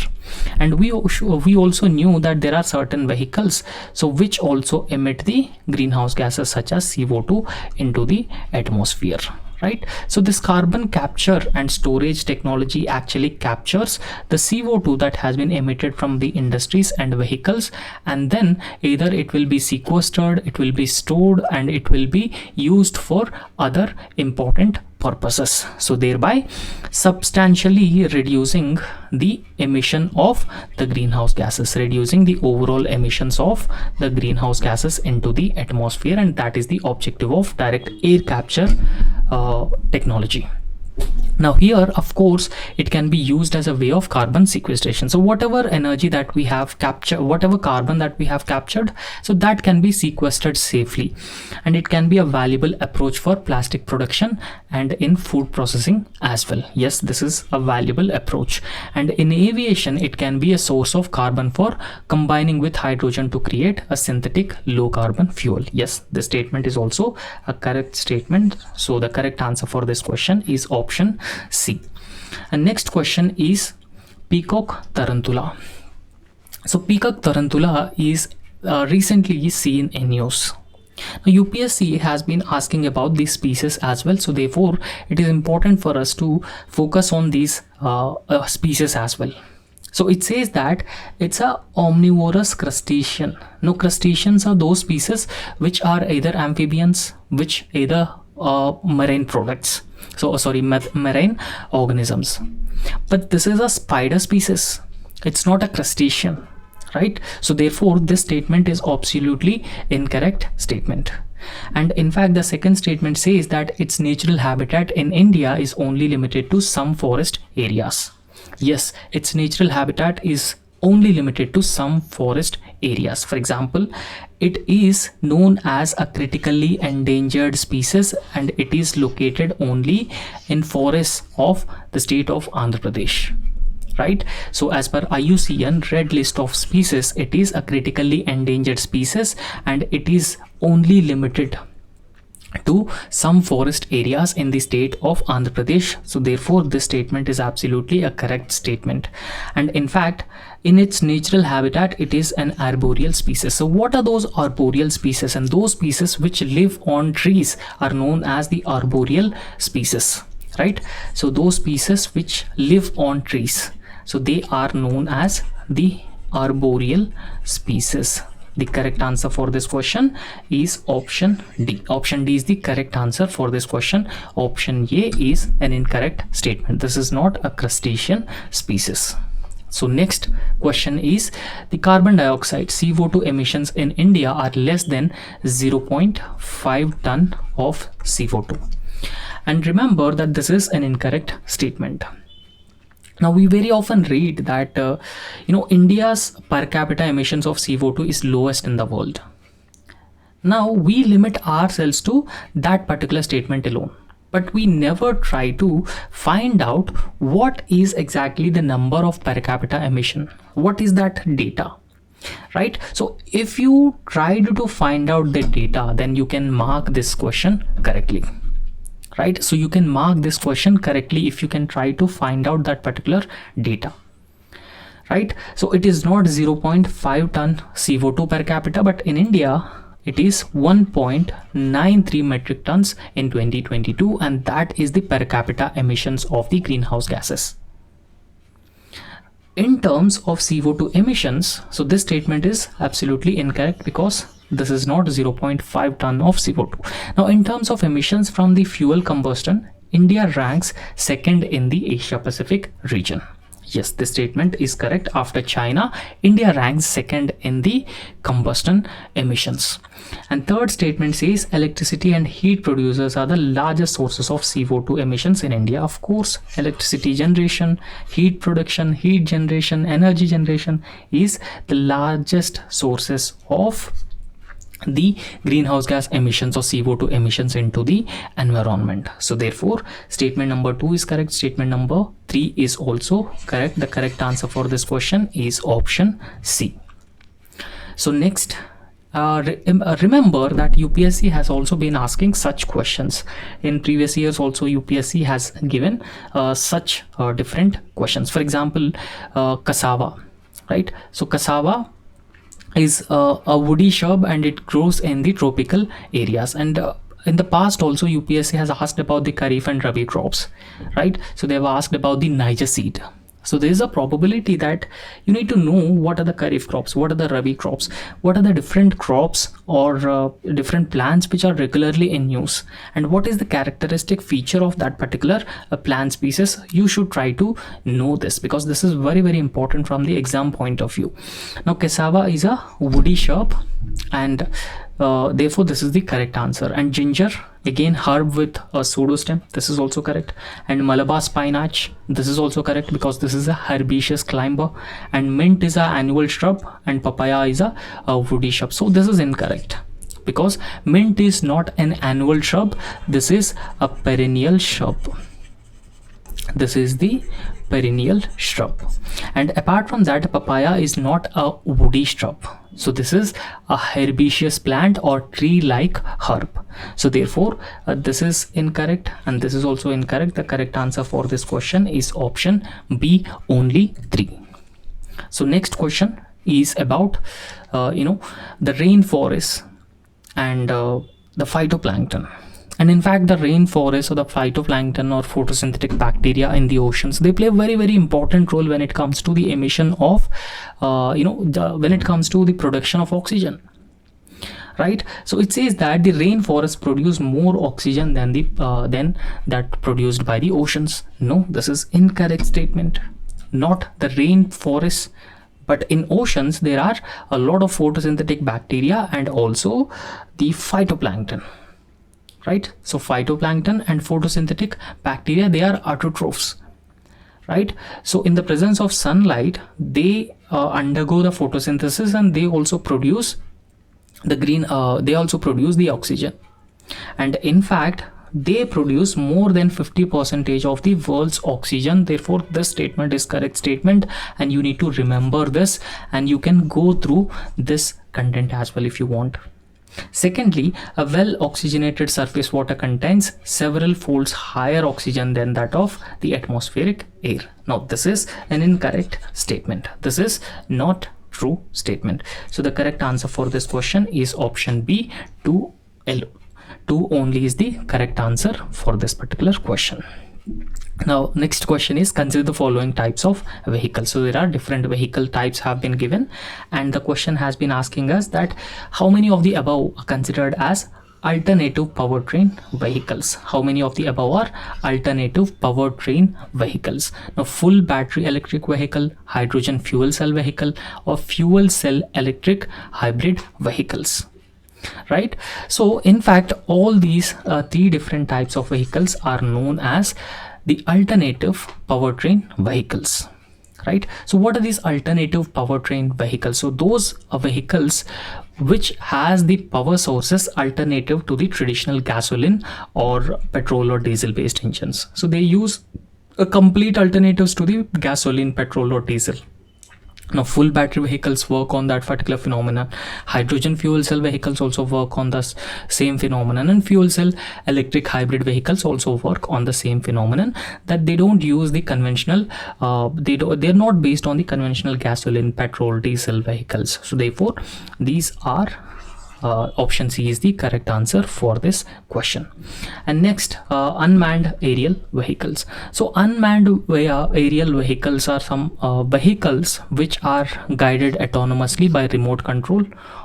and we also knew that there are certain vehicles so which also emit the greenhouse gases such as CO2 into the atmosphere, right? So this carbon capture and storage technology actually captures the CO2 that has been emitted from the industries and vehicles, and then either it will be sequestered, it will be stored, and it will be used for other important purposes, so thereby substantially reducing the emission of the greenhouse gases, reducing the overall emissions of the greenhouse gases into the atmosphere, and that is the objective of direct air capture technology. Now here, of course, it can be used as a way of carbon sequestration. So whatever energy that we have captured, whatever carbon that we have captured, so that can be sequestered safely, and it can be a valuable approach for plastic production and in food processing as well. Yes, this is a valuable approach. And in aviation, it can be a source of carbon for combining with hydrogen to create a synthetic low carbon fuel. Yes, this statement is also a correct statement. So the correct answer for this question is option C. And next question is peacock tarantula. So peacock tarantula is recently seen in news. Now, UPSC has been asking about these species as well, so therefore it is important for us to focus on these species as well. So it says that it's a omnivorous crustacean. Now crustaceans are those species which are either amphibians, which either marine products, so marine organisms, but this is a spider species, it's not a crustacean, right? So therefore this statement is absolutely incorrect statement. And in fact the second statement says that its natural habitat in India is only limited to some forest areas. Yes, its natural habitat is only limited to some forest areas. For example, it is known as a critically endangered species, and it is located only in forests of the state of Andhra Pradesh, right? So as per IUCN Red List of Species, it is a critically endangered species and it is only limited to some forest areas in the state of Andhra Pradesh. So therefore this statement is absolutely a correct statement. And in fact, in its natural habitat, it is an arboreal species. So what are those arboreal species? And those species which live on trees are known as the arboreal species, right? So those species which live on trees, so they are known as the arboreal species. The correct answer for this question is option D. Option D is the correct answer for this question. Option A is an incorrect statement. This is not a crustacean species. So next question is the carbon dioxide CO2 emissions in India are less than 0.5 ton of CO2. And remember that this is an incorrect statement. Now we very often read that India's per capita emissions of CO2 is lowest in the world. Now we limit ourselves to that particular statement alone, but we never try to find out what is exactly the number of per capita emission. What is that data? Right? So if you tried to find out the data, then you can mark this question correctly. Right? So you can mark this question correctly if you can try to find out that particular data. Right? So it is not 0.5 ton CO2 per capita, but in India it is 1.93 metric tons in 2022, and that is the per capita emissions of the greenhouse gases. In terms of CO2 emissions, so this statement is absolutely incorrect because this is not 0.5 ton of CO2. Now in terms of emissions from the fuel combustion, India ranks second in the Asia Pacific region. Yes, this statement is correct. After China, India ranks second in the combustion emissions. And third statement says electricity and heat producers are the largest sources of CO2 emissions in India. Of course, electricity generation, heat production, heat generation, energy generation is the largest sources of the greenhouse gas emissions or CO2 emissions into the environment. So therefore statement number 2 is correct. Statement number 3 is also correct. The correct answer for this question is option C. So next, remember that UPSC has also been asking such questions. In previous years also UPSC has given such different questions. For example, cassava, right? So cassava is a woody shrub and it grows in the tropical areas. And in the past also UPSC has asked about the Kharif and Rabi crops, right? So they have asked about the Niger seed. So there is a probability that you need to know what are the Kharif crops, what are the Rabi crops, what are the different crops or different plants which are regularly in use, and what is the characteristic feature of that particular plant species. You should try to know this because this is very, very important from the exam point of view. Now cassava is a woody shrub and therefore this is the correct answer. And ginger, again herb with a pseudostem, this is also correct. And Malabar spinach, this is also correct because this is a herbaceous climber. And mint is a annual shrub and papaya is a woody shrub. So this is incorrect because mint is not an annual shrub, this is a perennial shrub. This is the perennial shrub. And apart from that, papaya is not a woody shrub, so this is a herbaceous plant or tree-like herb. So therefore this is incorrect and this is also incorrect. The correct answer for this question is option B, only 3. So next question is about the rainforest and the phytoplankton. And in fact the rainforest or the phytoplankton or photosynthetic bacteria in the oceans, they play a very, very important role when it comes to the emission of when it comes to the production of oxygen, right? So it says that the rainforest produce more oxygen than that produced by the oceans. No, this is incorrect statement. Not the rainforest, but in oceans there are a lot of photosynthetic bacteria and also the phytoplankton. Right? So phytoplankton and photosynthetic bacteria, they are autotrophs, right? So in the presence of sunlight, they undergo the photosynthesis and they also produce the oxygen. And in fact, they produce more than 50% of the world's oxygen. Therefore, this statement is correct statement and you need to remember this, and you can go through this content as well if you want. Secondly, a well-oxygenated surface water contains several folds higher oxygen than that of the atmospheric air. Now, this is an incorrect statement. This is not true statement. So the correct answer for this question is option B, 2 only is the correct answer for this particular question. Now next question is, consider the following types of vehicles. So there are different vehicle types have been given, and the question has been asking us that how many of the above are considered as alternative powertrain vehicles. How many of the above are alternative powertrain vehicles? Now full battery electric vehicle, hydrogen fuel cell vehicle, or fuel cell electric hybrid vehicles. right? So in fact, all these three different types of vehicles are known as the alternative powertrain vehicles, right? So what are these alternative powertrain vehicles? So those are vehicles which has the power sources alternative to the traditional gasoline or petrol or diesel based engines. So they use a complete alternatives to the gasoline, petrol or diesel. Now full battery vehicles work on that particular phenomenon. Hydrogen fuel cell vehicles also work on the same phenomenon, and fuel cell electric hybrid vehicles also work on the same phenomenon, that they don't use the conventional they're not based on the conventional gasoline, petrol, diesel vehicles. So therefore these are option C is the correct answer for this question. And next, unmanned aerial vehicles. So unmanned aerial vehicles are some vehicles which are guided autonomously by remote control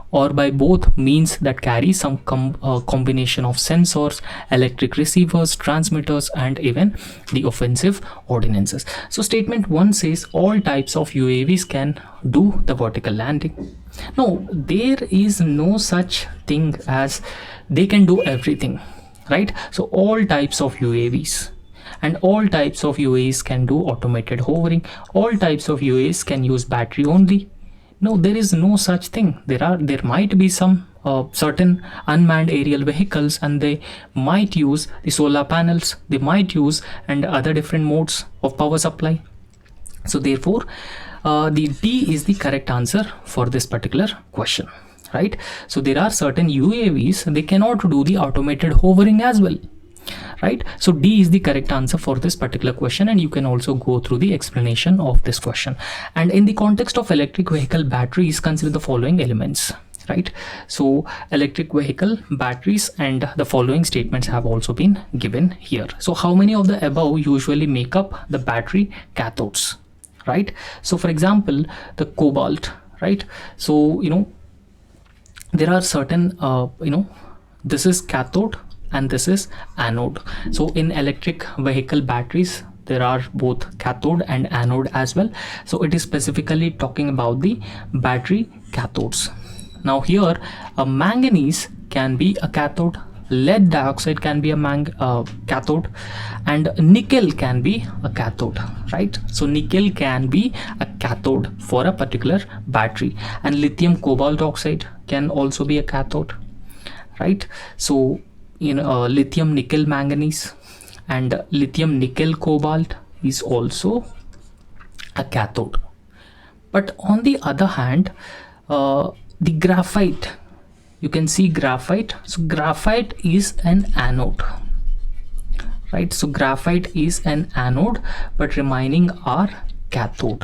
or by both means that carry some combination of sensors, electric receivers, transmitters, and even the offensive ordinances. So statement 1 says all types of UAVs can do the vertical landing. No, there is no such thing as they can do everything, right? So all types of UAVs, and all types of UAVs can do automated hovering. All types of UAVs can use battery only. No, there is no such thing. There might be some certain unmanned aerial vehicles, and they might use the solar panels, they might use and other different modes of power supply. So therefore the D is the correct answer for this particular question, right? So there are certain UAVs, they cannot do the automated hovering as well, right? So D is the correct answer for this particular question, and you can also go through the explanation of this question. And in the context of electric vehicle batteries, consider the following elements, right? So electric vehicle batteries, and the following statements have also been given here. So how many of the above usually make up the battery cathodes, right? So for example, the cobalt, right? So there are certain this is cathode and this is anode. So in electric vehicle batteries, there are both cathode and anode as well. So it is specifically talking about the battery cathodes. Now here a manganese can be a cathode, lead dioxide can be a cathode, and nickel can be a cathode, right? So nickel can be a cathode for a particular battery, and lithium cobalt oxide can also be a cathode, right? So lithium nickel manganese and lithium nickel cobalt is also a cathode. But on the other hand, the graphite, you can see graphite. So graphite is an anode, right? So graphite is an anode, but remaining are cathode.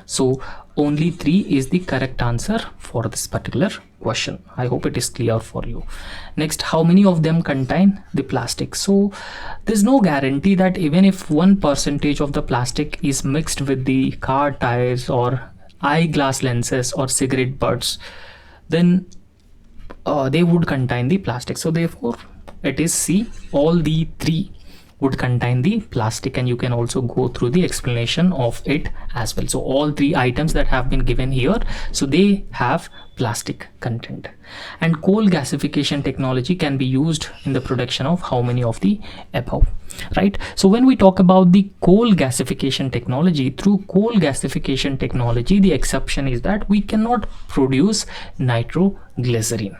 So only 3 is the correct answer for this particular question. I hope it is clear for you. Next, how many of them contain the plastic? So there's no guarantee that even if 1% of the plastic is mixed with the car tires or eyeglass lenses or cigarette butts, then they would contain the plastic. So therefore it is C, all the 3 would contain the plastic, and you can also go through the explanation of it as well. So all 3 items that have been given here, so they have plastic content. And coal gasification technology can be used in the production of how many of the above, right? So when we talk about the coal gasification technology, through coal gasification technology, the exception is that we cannot produce nitroglycerin,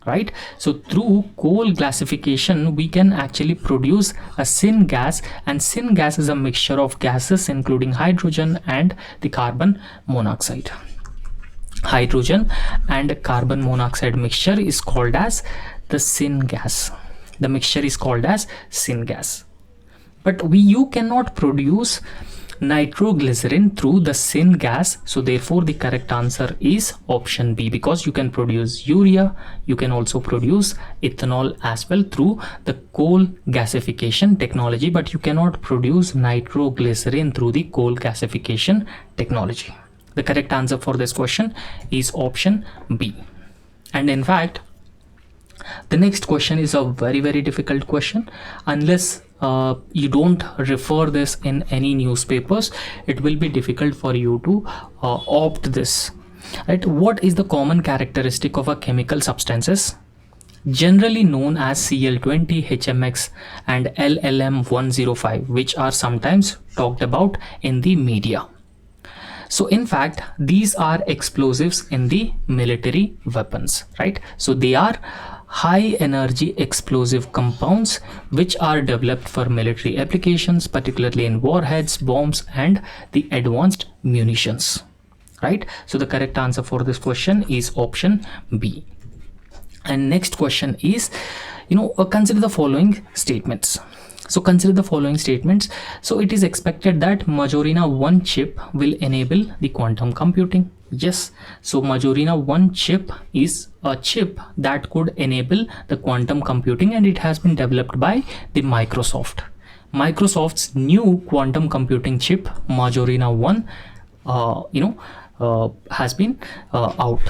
right? So through coal gasification we can actually produce a syngas, and syngas is a mixture of gases including hydrogen and the carbon monoxide. Hydrogen and carbon monoxide mixture is called as the syngas. The mixture is called as syngas. But you cannot produce nitroglycerin through the syngas. So therefore the correct answer is option B, because you can produce urea, you can also produce ethanol as well through the coal gasification technology, but you cannot produce nitroglycerin through the coal gasification technology. The correct answer for this question is option B. And in fact, the next question is a very, very difficult question. Unless you don't refer this in any newspapers, it will be difficult for you to opt this. right? What is the common characteristic of a chemical substances generally known as Cl20, HMX and LLM105, which are sometimes talked about in the media? So in fact, these are explosives in the military weapons, right? So they are high energy explosive compounds which are developed for military applications, particularly in warheads, bombs and the advanced munitions, right? So the correct answer for this question is option B. And next question is, consider the following statements. So consider the following statements. So it is expected that Majorina 1 chip will enable the quantum computing. Yes, so Majorina 1 chip is a chip that could enable the quantum computing, and it has been developed by the Microsoft. Microsoft's new quantum computing chip Majorina 1 has been out.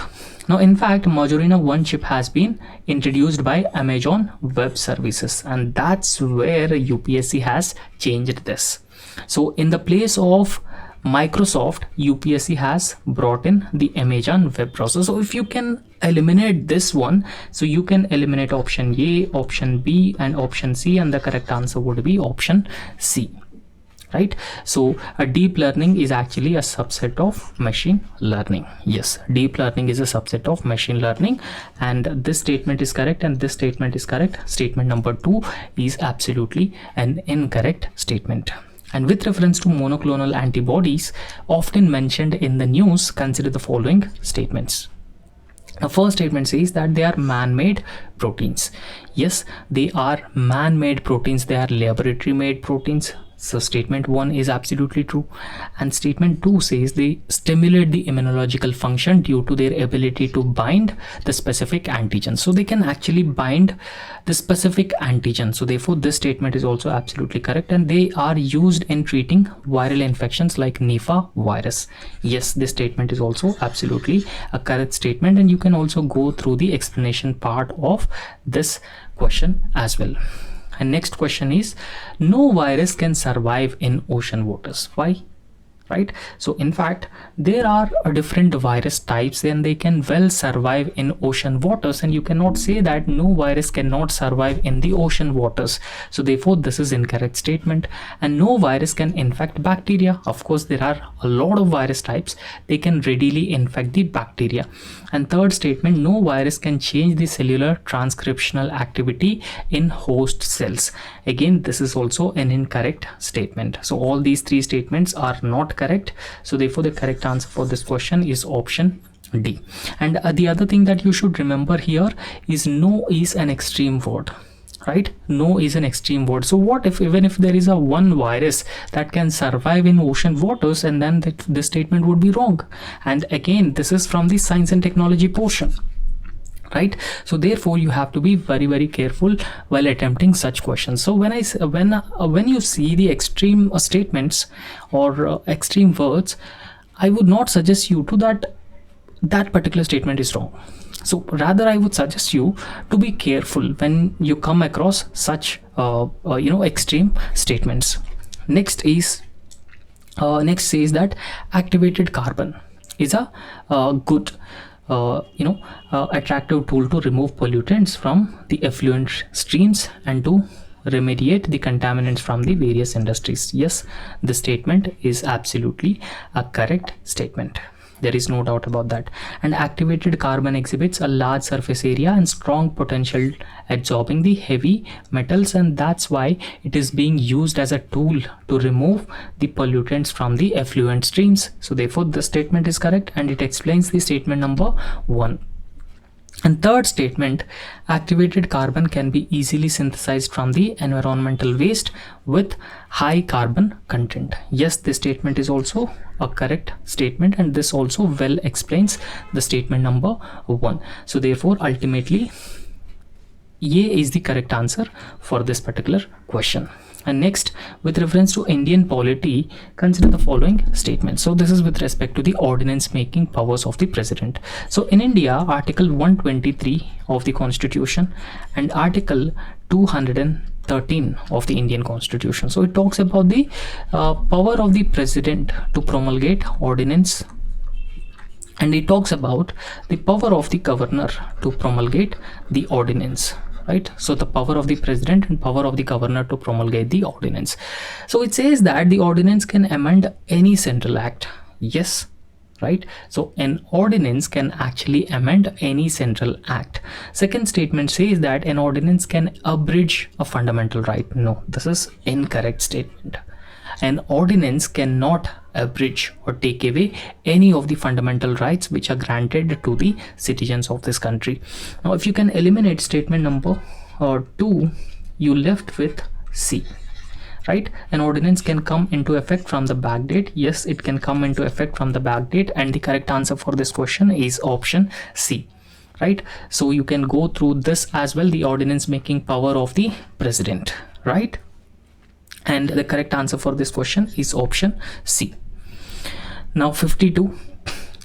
Now in fact, Majorina 1 chip has been introduced by Amazon Web Services, and that's where UPSC has changed this. So in the place of Microsoft, UPSC has brought in the Amazon web browser. So if you can eliminate this one, so you can eliminate option A, option B and option C, and the correct answer would be option C, right? So a deep learning is actually a subset of machine learning. Yes, deep learning is a subset of machine learning, and this statement is correct and this statement is correct. Statement number 2 is absolutely an incorrect statement. And with reference to monoclonal antibodies often mentioned in the news, consider the following statements. The first statement says that they are man-made proteins. Yes, they are man-made proteins. They are laboratory-made proteins. So statement 1 is absolutely true. And statement 2 says they stimulate the immunological function due to their ability to bind the specific antigen. So they can actually bind the specific antigen. So therefore this statement is also absolutely correct, and they are used in treating viral infections like Nipah virus. Yes, this statement is also absolutely a correct statement, and you can also go through the explanation part of this question as well. And next question is, no virus can survive in ocean waters. Why? Right? So in fact, there are different virus types and they can well survive in ocean waters, and you cannot say that no virus cannot survive in the ocean waters. So therefore this is incorrect statement. And no virus can infect bacteria. Of course, there are a lot of virus types, they can readily infect the bacteria. And third statement, no virus can change the cellular transcriptional activity in host cells. Again, this is also an incorrect statement. So all these three statements are not correct. So therefore the correct answer for this question is option D. And the other thing that you should remember here is no is an extreme word, right? No is an extreme word. So what if even if there is a one virus that can survive in ocean waters, and then this statement would be wrong. And again, this is from the science and technology portion, right? So therefore you have to be very, very careful while attempting such questions. So when you see the extreme statements or extreme words, I would not suggest you to that particular statement is wrong. So rather I would suggest you to be careful when you come across such extreme statements. Next says that activated carbon is a good attractive tool to remove pollutants from the effluent streams and to remediate the contaminants from the various industries. Yes, the statement is absolutely a correct statement. There is no doubt about that. And activated carbon exhibits a large surface area and strong potential absorbing the heavy metals, and that's why it is being used as a tool to remove the pollutants from the effluent streams. So therefore the statement is correct, and it explains the statement number 1. And third statement, activated carbon can be easily synthesized from the environmental waste with high carbon content. Yes, this statement is also a correct statement, and this also well explains the statement number 1. So therefore ultimately A is the correct answer for this particular question. And next, with reference to Indian polity, consider the following statement. So this is with respect to the ordinance making powers of the president. So in India, Article 123 of the Constitution and Article 213 of the Indian Constitution. So it talks about the power of the president to promulgate ordinance and it talks about the power of the governor to promulgate the ordinance, right? So the power of the president and power of the governor to promulgate the ordinance. So it says that the ordinance can amend any central act. Yes, right? So an ordinance can actually amend any central act. Second statement says that an ordinance can abridge a fundamental right. No, this is incorrect statement. An ordinance cannot abridge or take away any of the fundamental rights which are granted to the citizens of this country. Now, if you can eliminate statement number 2, you left with C. Right? An ordinance can come into effect from the back date. Yes, it can come into effect from the back date, and the correct answer for this question is option C. Right? So you can go through this as well, the ordinance making power of the president. Right? And the correct answer for this question is option C. Now 52.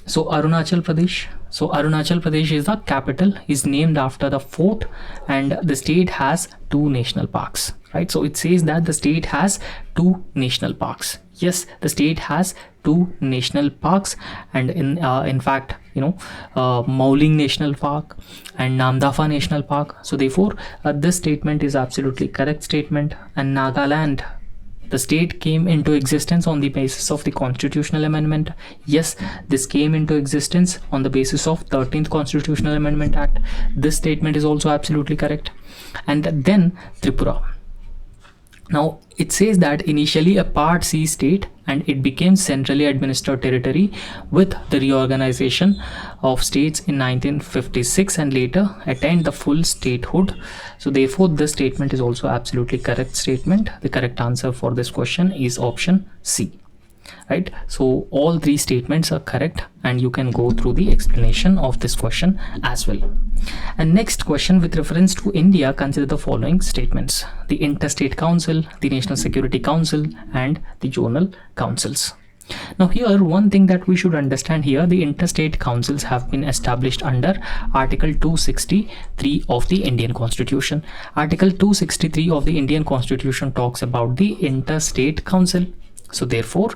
So Arunachal Pradesh. So Arunachal Pradesh is the capital, is named after the fort, and the state has 2 national parks. Right? So it says that the state has 2 national parks. Yes, the state has 2 national parks, and in fact, Mauling National Park and Namdafa National Park. So therefore, this statement is absolutely correct statement. And Nagaland, the state came into existence on the basis of the constitutional amendment. Yes, this came into existence on the basis of 13th Constitutional Amendment Act. This statement is also absolutely correct. And then Tripura. Now it says that initially a Part C state, and it became centrally administered territory with the reorganization of states in 1956, and later attained the full statehood. So therefore this statement is also absolutely correct statement. The correct answer for this question is option C. Right? So all 3 statements are correct, and you can go through the explanation of this question as well. And next question, with reference to India, consider the following statements: the Interstate Council, the National Security Council, and the Zonal Councils. Now here, one thing that we should understand here, the interstate councils have been established under Article 263 of the Indian Constitution. Article 263 of the Indian Constitution talks about the interstate council. So therefore,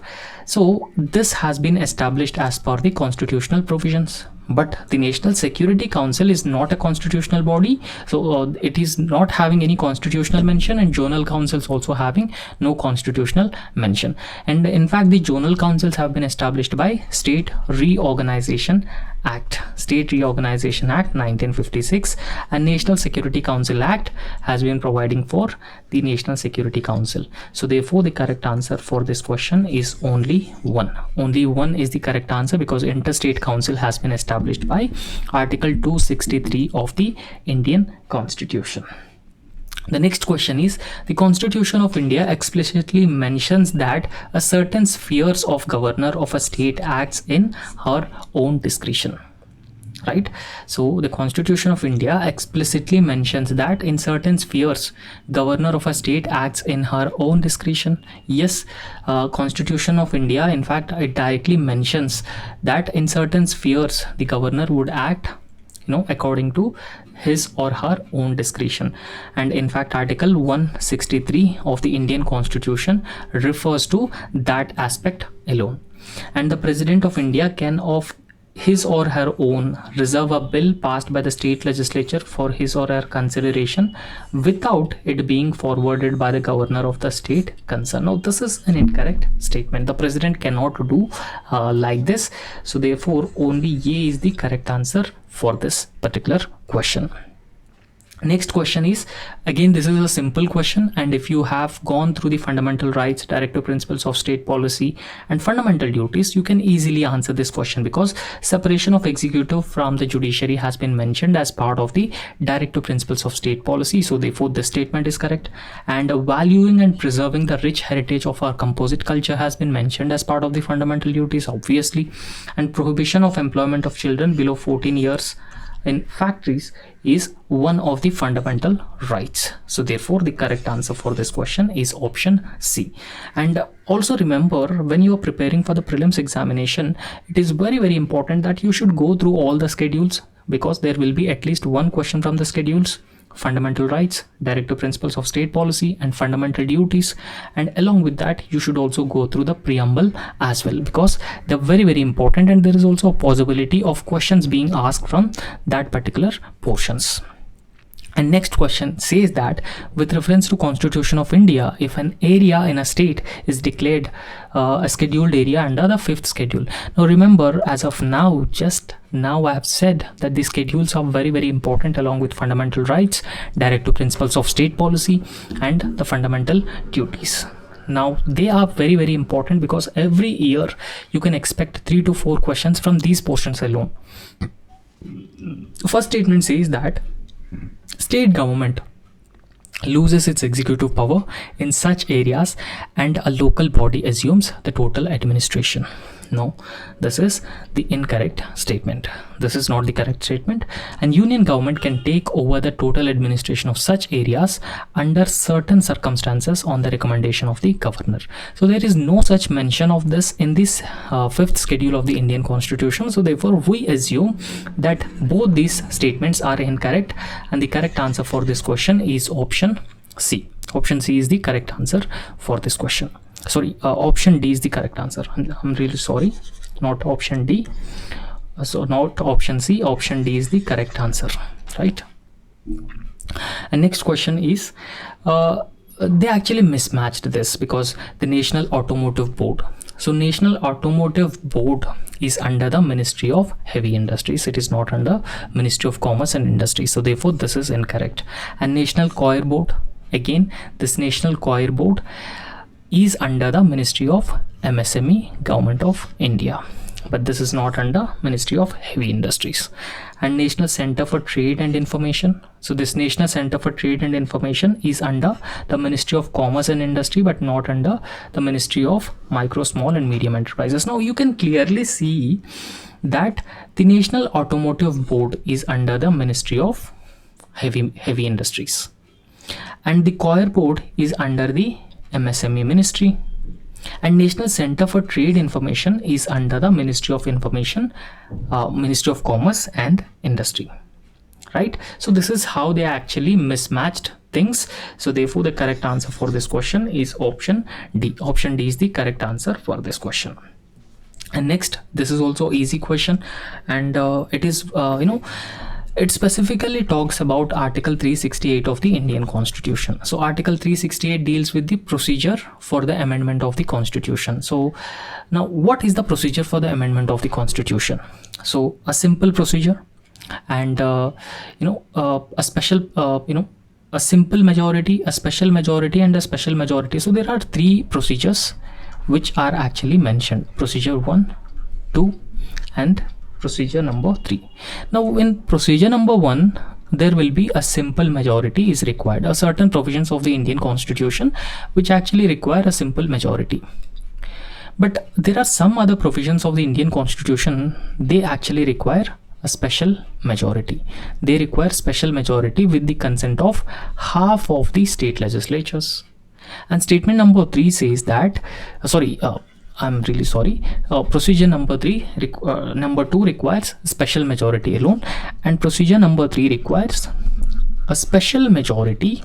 this has been established as per the constitutional provisions. But the National Security Council is not a constitutional body, so it is not having any constitutional mention, and zonal councils also having no constitutional mention. And in fact, the zonal councils have been established by State Reorganization Act 1956, and National Security Council Act has been providing for the National Security Council. So therefore the correct answer for this question is only 1. Only 1 is the correct answer, because Interstate Council has been established by Article 263 of the Indian Constitution. The next question is, the Constitution of India explicitly mentions that a certain spheres of governor of a state acts in her own discretion. Right? So the Constitution of India explicitly mentions that in certain spheres, governor of a state acts in her own discretion. Yes, Constitution of India, in fact, it directly mentions that in certain spheres, the governor would act, according to his or her own discretion. And in fact, Article 163 of the Indian Constitution refers to that aspect alone. And the President of India can, of his or her own, reserve a bill passed by the state legislature for his or her consideration without it being forwarded by the governor of the state concerned. Now this is an incorrect statement. The president cannot do like this. So therefore only A is the correct answer for this particular question. Next question is, again, this is a simple question, and if you have gone through the fundamental rights, directive principles of state policy, and fundamental duties, you can easily answer this question, because separation of executive from the judiciary has been mentioned as part of the directive principles of state policy. So therefore this statement is correct. And valuing and preserving the rich heritage of our composite culture has been mentioned as part of the fundamental duties, obviously. And prohibition of employment of children below 14 years in factories is one of the fundamental rights. So therefore the correct answer for this question is option C. And also remember, when you are preparing for the prelims examination, it is very, very important that you should go through all the schedules, because there will be at least one question from the schedules, fundamental rights, directive principles of state policy, and fundamental duties. And along with that, you should also go through the preamble as well, because they're very, very important, and there is also a possibility of questions being asked from that particular portions. And next question says that with reference to Constitution of India, if an area in a state is declared a scheduled area under the 5th schedule. Now remember, as of now, just now I have said that the schedules are very, very important, along with fundamental rights, directive principles of state policy, and the fundamental duties. Now they are very, very important because every year you can expect 3 to 4 questions from these portions alone. First statement says that state government loses its executive power in such areas and a local body assumes the total administration. No, this is the incorrect statement. This is not the correct statement. And union government can take over the total administration of such areas under certain circumstances on the recommendation of the governor. So there is no such mention of this in this 5th schedule of the Indian Constitution. So therefore we assume that both these statements are incorrect, and the correct answer for this question is option C. Option C is the correct answer for this question. Sorry, option D is the correct answer. I'm really sorry, not option D. So not option C, option D is the correct answer, right? And next question is, they actually mismatched this because the National Automotive Board. So National Automotive Board is under the Ministry of Heavy Industries. It is not under Ministry of Commerce and Industry. So therefore this is incorrect. And National Coir Board, again, this National Coir Board is under the Ministry of MSME, Government of India, but this is not under Ministry of Heavy Industries. And National Center for Trade and Information. So this National Center for Trade and Information is under the Ministry of Commerce and Industry, but not under the Ministry of Micro, Small and Medium Enterprises. Now you can clearly see that the National Automotive Board is under the Ministry of Heavy Industries, and the Coir Board is under the MSME Ministry, and National Center for Trade Information is under the Ministry of Information, Ministry of Commerce and Industry, right? So this is how they actually mismatched things. So therefore the correct answer for this question is option D. Option D is the correct answer for this question. And next, this is also easy question, and it is it specifically talks about Article 368 of the Indian Constitution. So Article 368 deals with the procedure for the amendment of the Constitution. So now what is the procedure for the amendment of the Constitution? So a simple procedure, and a special a simple majority, a special majority, and a special majority. So there are 3 procedures which are actually mentioned: procedure 1, 2 and procedure number 3. Now in procedure number 1, there will be a simple majority is required. Certain provisions of the Indian Constitution which actually require a simple majority. But there are some other provisions of the Indian Constitution, they actually require a special majority. They require special majority with the consent of half of the state legislatures. And statement number 3 says that, I'm really sorry. Procedure number 2 requires special majority alone, and procedure number 3 requires a special majority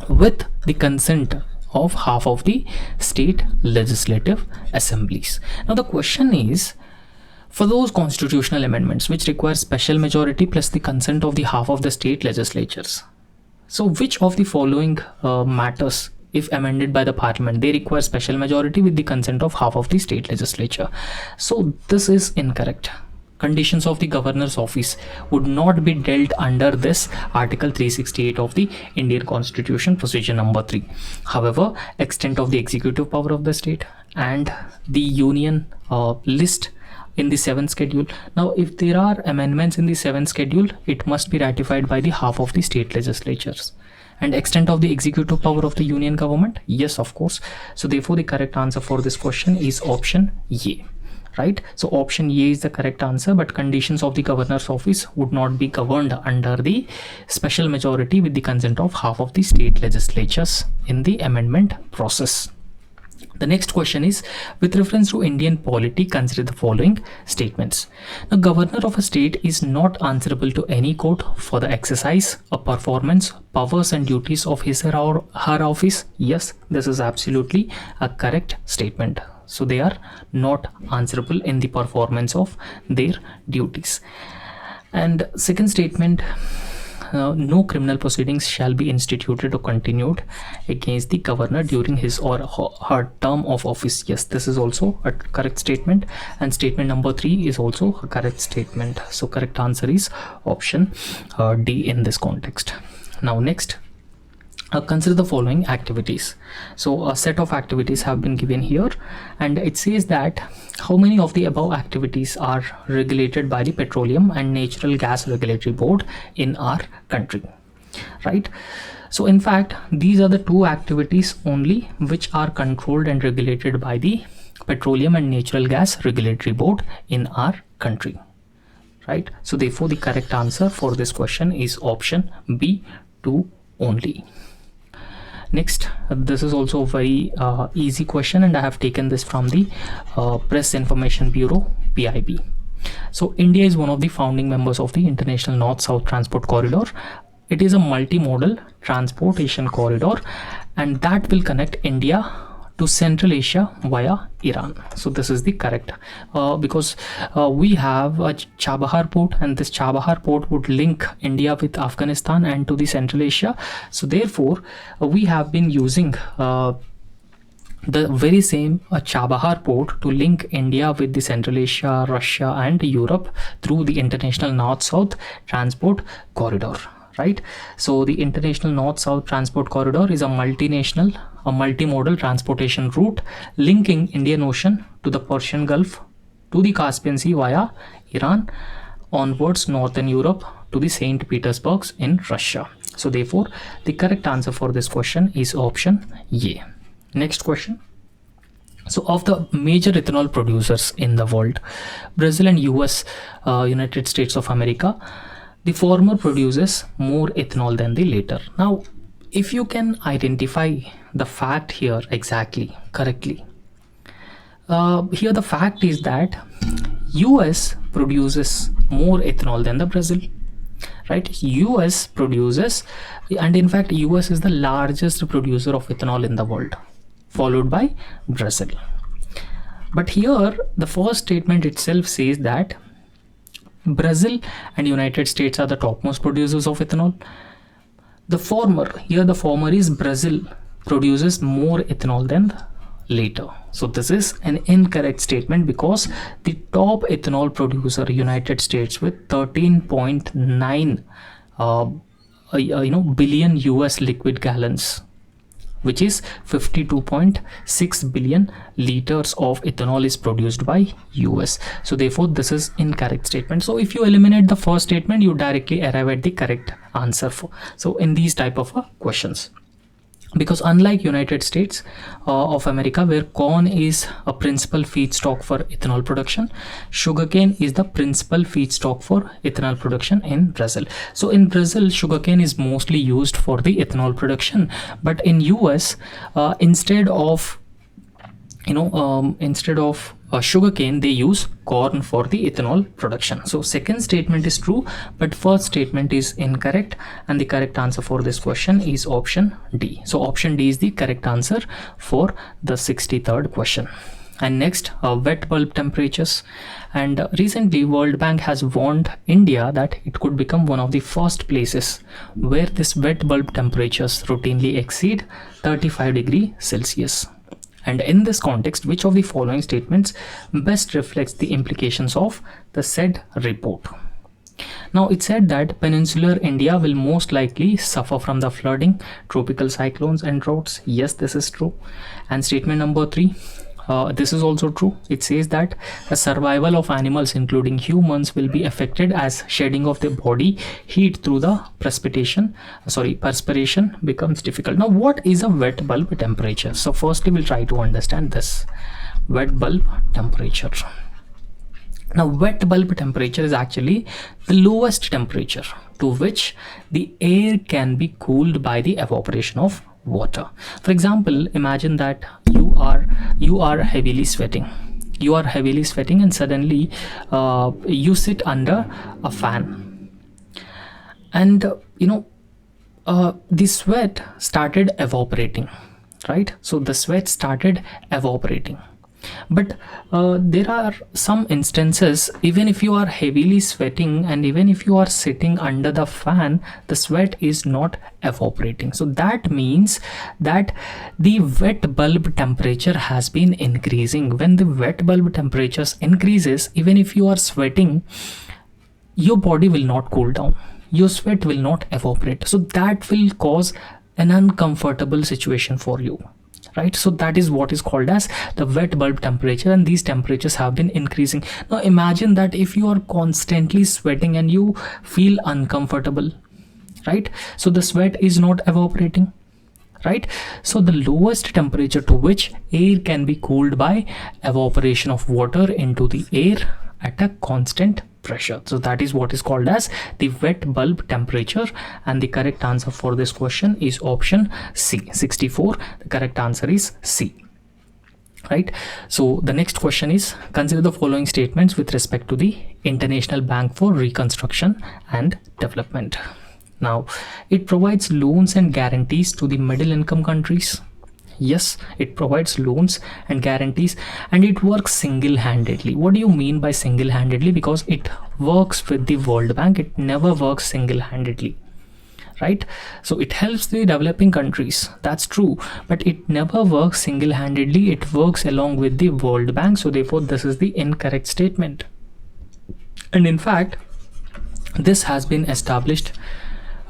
with the consent of half of the state legislative assemblies. Now the question is, for those constitutional amendments which require special majority plus the consent of the half of the state legislatures, so which of the following matters, if amended by the parliament, they require special majority with the consent of half of the state legislature? So this is incorrect. Conditions of the governor's office would not be dealt under this Article 368 of the Indian Constitution, procedure number 3. However, extent of the executive power of the state and the union list in the 7th schedule. Now if there are amendments in the 7th schedule, it must be ratified by the half of the state legislatures. And extent of the executive power of the union government, yes, of course. So therefore the correct answer for this question is option A, right? So option A is the correct answer, but conditions of the governor's office would not be governed under the special majority with the consent of half of the state legislatures in the amendment process. The next question is, with reference to Indian polity, consider the following statements. The governor of a state is not answerable to any court for the exercise or performance, powers and duties of his or her office. Yes, this is absolutely a correct statement. So they are not answerable in the performance of their duties. And second statement, no criminal proceedings shall be instituted or continued against the governor during his or her term of office. Yes, this is also a correct statement, and statement number 3 is also a correct statement. So correct answer is option D in this context. Now next, consider the following activities. So a set of activities have been given here, and it says that how many of the above activities are regulated by the Petroleum and Natural Gas Regulatory Board in our country, right? So in fact, these are the 2 activities only which are controlled and regulated by the Petroleum and Natural Gas Regulatory Board in our country, right? So therefore the correct answer for this question is option B, 2 only. Next, this is also a very easy question, and I have taken this from the Press Information Bureau, PIB. So India is one of the founding members of the International North-South Transport Corridor. It is a multimodal transportation corridor, and that will connect India to Central Asia via Iran. So this is the correct, because we have a Chabahar port, and this Chabahar port would link India with Afghanistan and to the Central Asia. So therefore we have been using the very same Chabahar port to link India with the Central Asia, Russia and Europe through the International North-South Transport Corridor, right? So the International North-South Transport Corridor is a multimodal transportation route linking Indian Ocean to the Persian Gulf to the Caspian Sea via Iran onwards Northern Europe to the St. Petersburg in Russia. So therefore the correct answer for this question is option A. Next question. So of the major ethanol producers in the world, Brazil and US, United States of America, the former produces more ethanol than the latter. Now, if you can identify the fact here exactly, correctly, here the fact is that US produces more ethanol than the Brazil, right? US produces, and in fact US is the largest producer of ethanol in the world, followed by Brazil. But here the first statement itself says that Brazil and United States are the topmost producers of ethanol. The former, here the former is Brazil produces more ethanol than the later. So this is an incorrect statement, because the top ethanol producer, United States, with 13.9 billion US liquid gallons, which is 52.6 billion liters of ethanol is produced by US. So therefore this is incorrect statement. So if you eliminate the first statement, you directly arrive at the correct answer for, so in these type of questions. Because unlike United States of America, where corn is a principal feedstock for ethanol production, sugarcane is the principal feedstock for ethanol production in Brazil. So in Brazil, sugarcane is mostly used for the ethanol production, but in US, instead of sugarcane, they use corn for the ethanol production. So second statement is true, but first statement is incorrect, and the correct answer for this question is option D. So option D is the correct answer for the 63rd question. And next, wet bulb temperatures. And recently World Bank has warned India that it could become one of the first places where this wet bulb temperatures routinely exceed 35 degrees Celsius. And in this context, which of the following statements best reflects the implications of the said report? Now, it said that peninsular India will most likely suffer from the flooding, tropical cyclones and droughts. Yes, this is true. And statement number 3, this is also true. It says that the survival of animals, including humans, will be affected as shedding of the body heat through the perspiration becomes difficult. Now, what is a wet bulb temperature? So firstly, we'll try to understand this wet bulb temperature. Now, wet bulb temperature is actually the lowest temperature to which the air can be cooled by the evaporation of water. For example, imagine that you are heavily sweating. You are heavily sweating and suddenly you sit under a fan, and the sweat started evaporating, right? So the sweat started evaporating. But there are some instances, even if you are heavily sweating and even if you are sitting under the fan, the sweat is not evaporating. So that means that the wet bulb temperature has been increasing. When the wet bulb temperatures increases, even if you are sweating, your body will not cool down, your sweat will not evaporate. So that will cause an uncomfortable situation for you, right? So that is what is called as the wet bulb temperature, and these temperatures have been increasing. Now imagine that if you are constantly sweating and you feel uncomfortable, right? So the sweat is not evaporating, right? So the lowest temperature to which air can be cooled by evaporation of water into the air at a constant pressure. So that is what is called as the wet bulb temperature, and the correct answer for this question is option C, 64. The correct answer is C, right? So the next question is, consider the following statements with respect to the International Bank for Reconstruction and Development. Now, it provides loans and guarantees to the middle income countries. Yes, it provides loans and guarantees, and it works single-handedly. What do you mean by single-handedly? Because it works with the World Bank, it never works single-handedly, right? So it helps the developing countries, that's true, but it never works single-handedly, it works along with the World Bank. So therefore this is the incorrect statement. And in fact, this has been established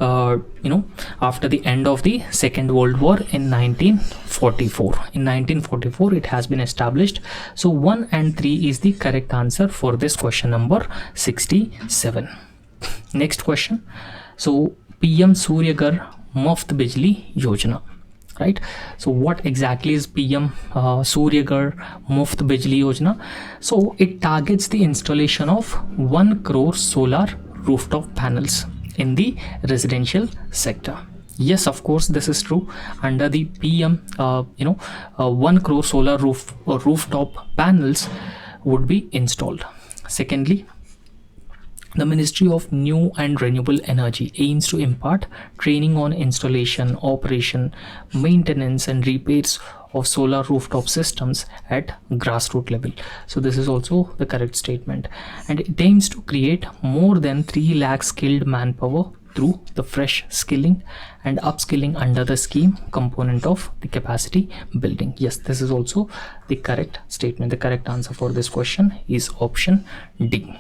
after the end of the Second World War in 1944. In 1944 it has been established. So 1 and 3 is the correct answer for this question number 67. Next question. So PM Suryagar Muft Bijli Yojana, right? So what exactly is PM Suryagar Muft Bijli Yojana? So it targets the installation of 1 crore solar rooftop panels in the residential sector. Yes, of course, this is true. Under the PM 1 crore solar rooftop panels would be installed. Secondly, the Ministry of New and Renewable Energy aims to impart training on installation, operation, maintenance and repairs of solar rooftop systems at grassroots level. So this is also the correct statement. And it aims to create more than 3 lakh skilled manpower through the fresh skilling and upskilling under the scheme component of the capacity building. Yes, this is also the correct statement. The correct answer for this question is option D.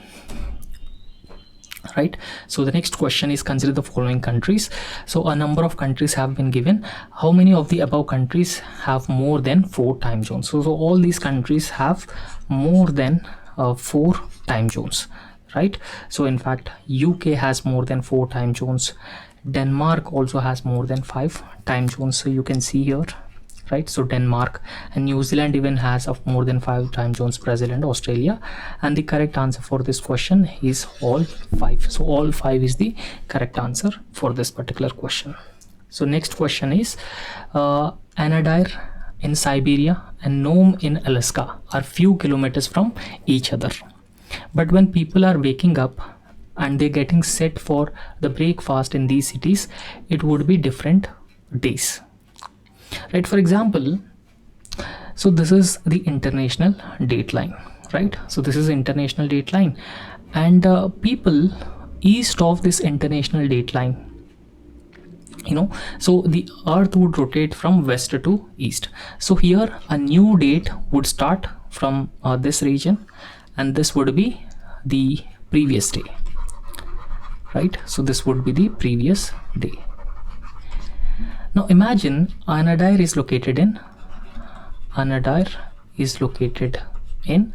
Right. So the next question is, consider the following countries. So a number of countries have been given. How many of the above countries have more than 4 time zones? So all these countries have more than 4 time zones, right? So in fact, UK has more than 4 time zones. Denmark also has more than 5 time zones. So you can see here, right? So Denmark, and New Zealand even has of more than 5 time zones, Brazil and Australia. And the correct answer for this question is all 5. So all 5 is the correct answer for this particular question. So next question is, Anadyr in Siberia and Nome in Alaska are few kilometers from each other, but when people are waking up and they're getting set for the breakfast in these cities, it would be different days, right? For example, so this is the international dateline, right? So this is international dateline, and people east of this international dateline, so the earth would rotate from west to east. So here a new date would start from this region, and this would be the previous day, right? So this would be the previous day. Now imagine Anadyr is located in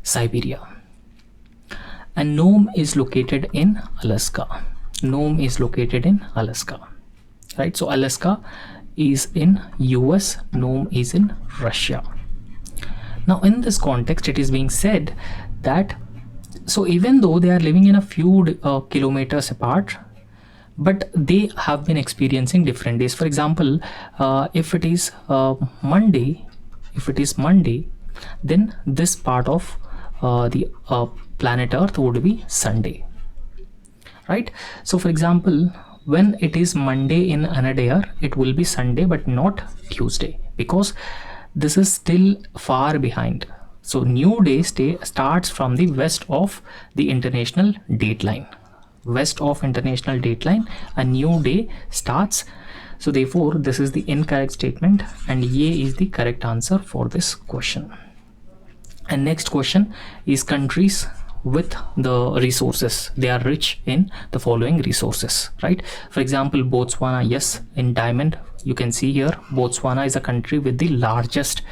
Siberia, and Nome is located in Alaska. Right? So Alaska is in US, Nome is in Russia. Now in this context, it is being said that, so even though they are living in a few kilometers apart, but they have been experiencing different days. For example, if it is Monday, then this part of the planet Earth would be Sunday, right? So for example, when it is Monday in another year, it will be Sunday but not Tuesday, because this is still far behind. So new day starts from the west of the international date line. West of international date line, a new day starts. So therefore this is the incorrect statement, and A is the correct answer for this question. And next question is countries with the resources. They are rich in the following resources, right? For example, Botswana, yes, in diamond. You can see here Botswana is a country with the largest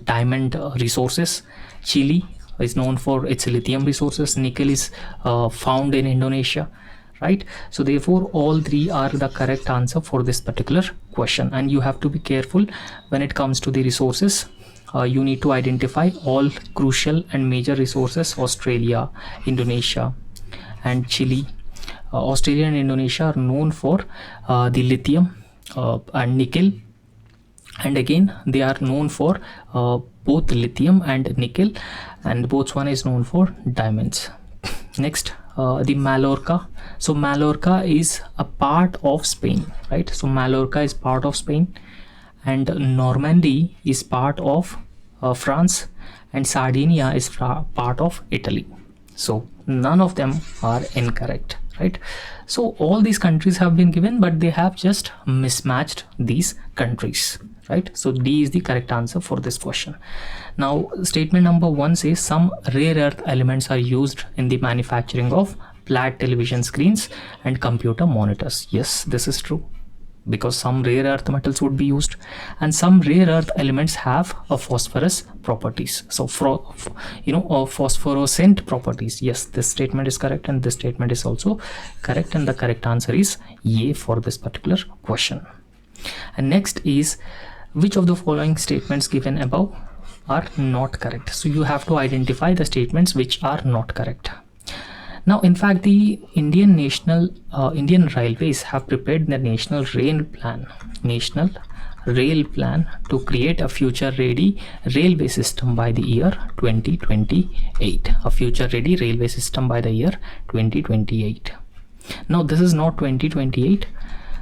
diamond resources. Chile is known for its lithium resources. Nickel is found in Indonesia, right? So therefore all three are the correct answer for this particular question. And you have to be careful when it comes to the resources. You need to identify all crucial and major resources. Australia, Indonesia and Chile. Australia and Indonesia are known for the lithium and nickel, and again they are known for both lithium and nickel, and Botswana is known for diamonds. Next, the Mallorca. So Mallorca is a part of Spain, right? So Mallorca is part of Spain, and Normandy is part of France, and Sardinia is part of Italy. So none of them are incorrect, right? So all these countries have been given, but they have just mismatched these countries, right? So D is the correct answer for this question. Now statement number 1 says some rare earth elements are used in the manufacturing of flat television screens and computer monitors. Yes, this is true, because some rare earth metals would be used, and some rare earth elements have a phosphorus properties. So phosphorescent properties. Yes, this statement is correct, and this statement is also correct, and the correct answer is A for this particular question. And next is, which of the following statements given above are not correct? So you have to identify the statements which are not correct. Now, in fact, the Indian Railways have prepared the National Rail Plan to create a future-ready railway system by the year 2028. A future-ready railway system by the year 2028. Now, this is not 2028.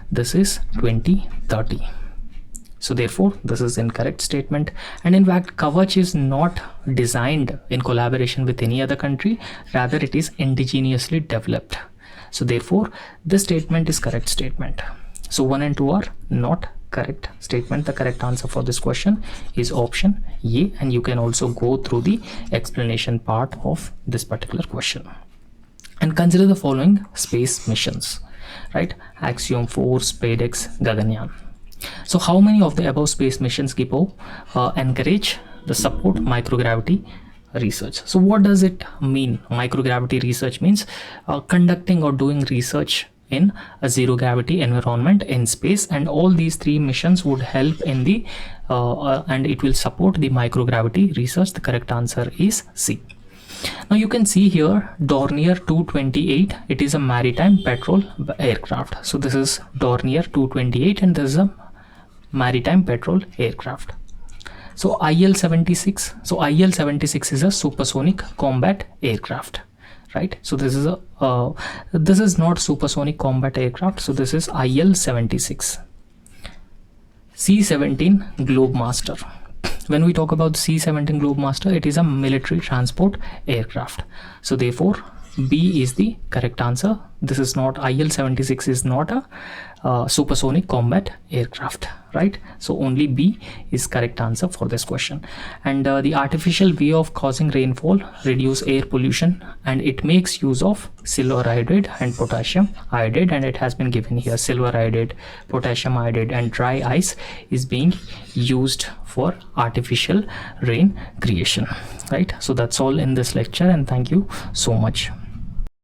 This is 2030. So therefore this is incorrect statement. And in fact, Kavach is not designed in collaboration with any other country, rather it is indigenously developed. So therefore this statement is correct statement. So 1 and 2 are not correct statement. The correct answer for this question is option A, and you can also go through the explanation part of this particular question. And consider the following space missions, right? Axiom 4, SpaceX, Gaganyaan. So how many of the above space missions encourage the support microgravity research? So what does it mean? Microgravity research means conducting or doing research in a zero gravity environment in space, and all these 3 missions would help in the and it will support the microgravity research. The correct answer is C. Now you can see here Dornier 228, it is a maritime patrol aircraft. So this is Dornier 228 and this is a maritime patrol aircraft. So IL-76, so IL-76 is a supersonic combat aircraft, right? So this is not supersonic combat aircraft, so this is IL-76. C-17 Globemaster. When we talk about C-17 Globemaster, it is a military transport aircraft. So therefore B is the correct answer. This is not, IL-76 is not a supersonic combat aircraft, right? So only B is correct answer for this question. And the artificial way of causing rainfall reduce air pollution, and it makes use of silver iodide and potassium iodide, and it has been given here silver iodide, potassium iodide and dry ice is being used for artificial rain creation, right? So that's all in this lecture, and thank you so much.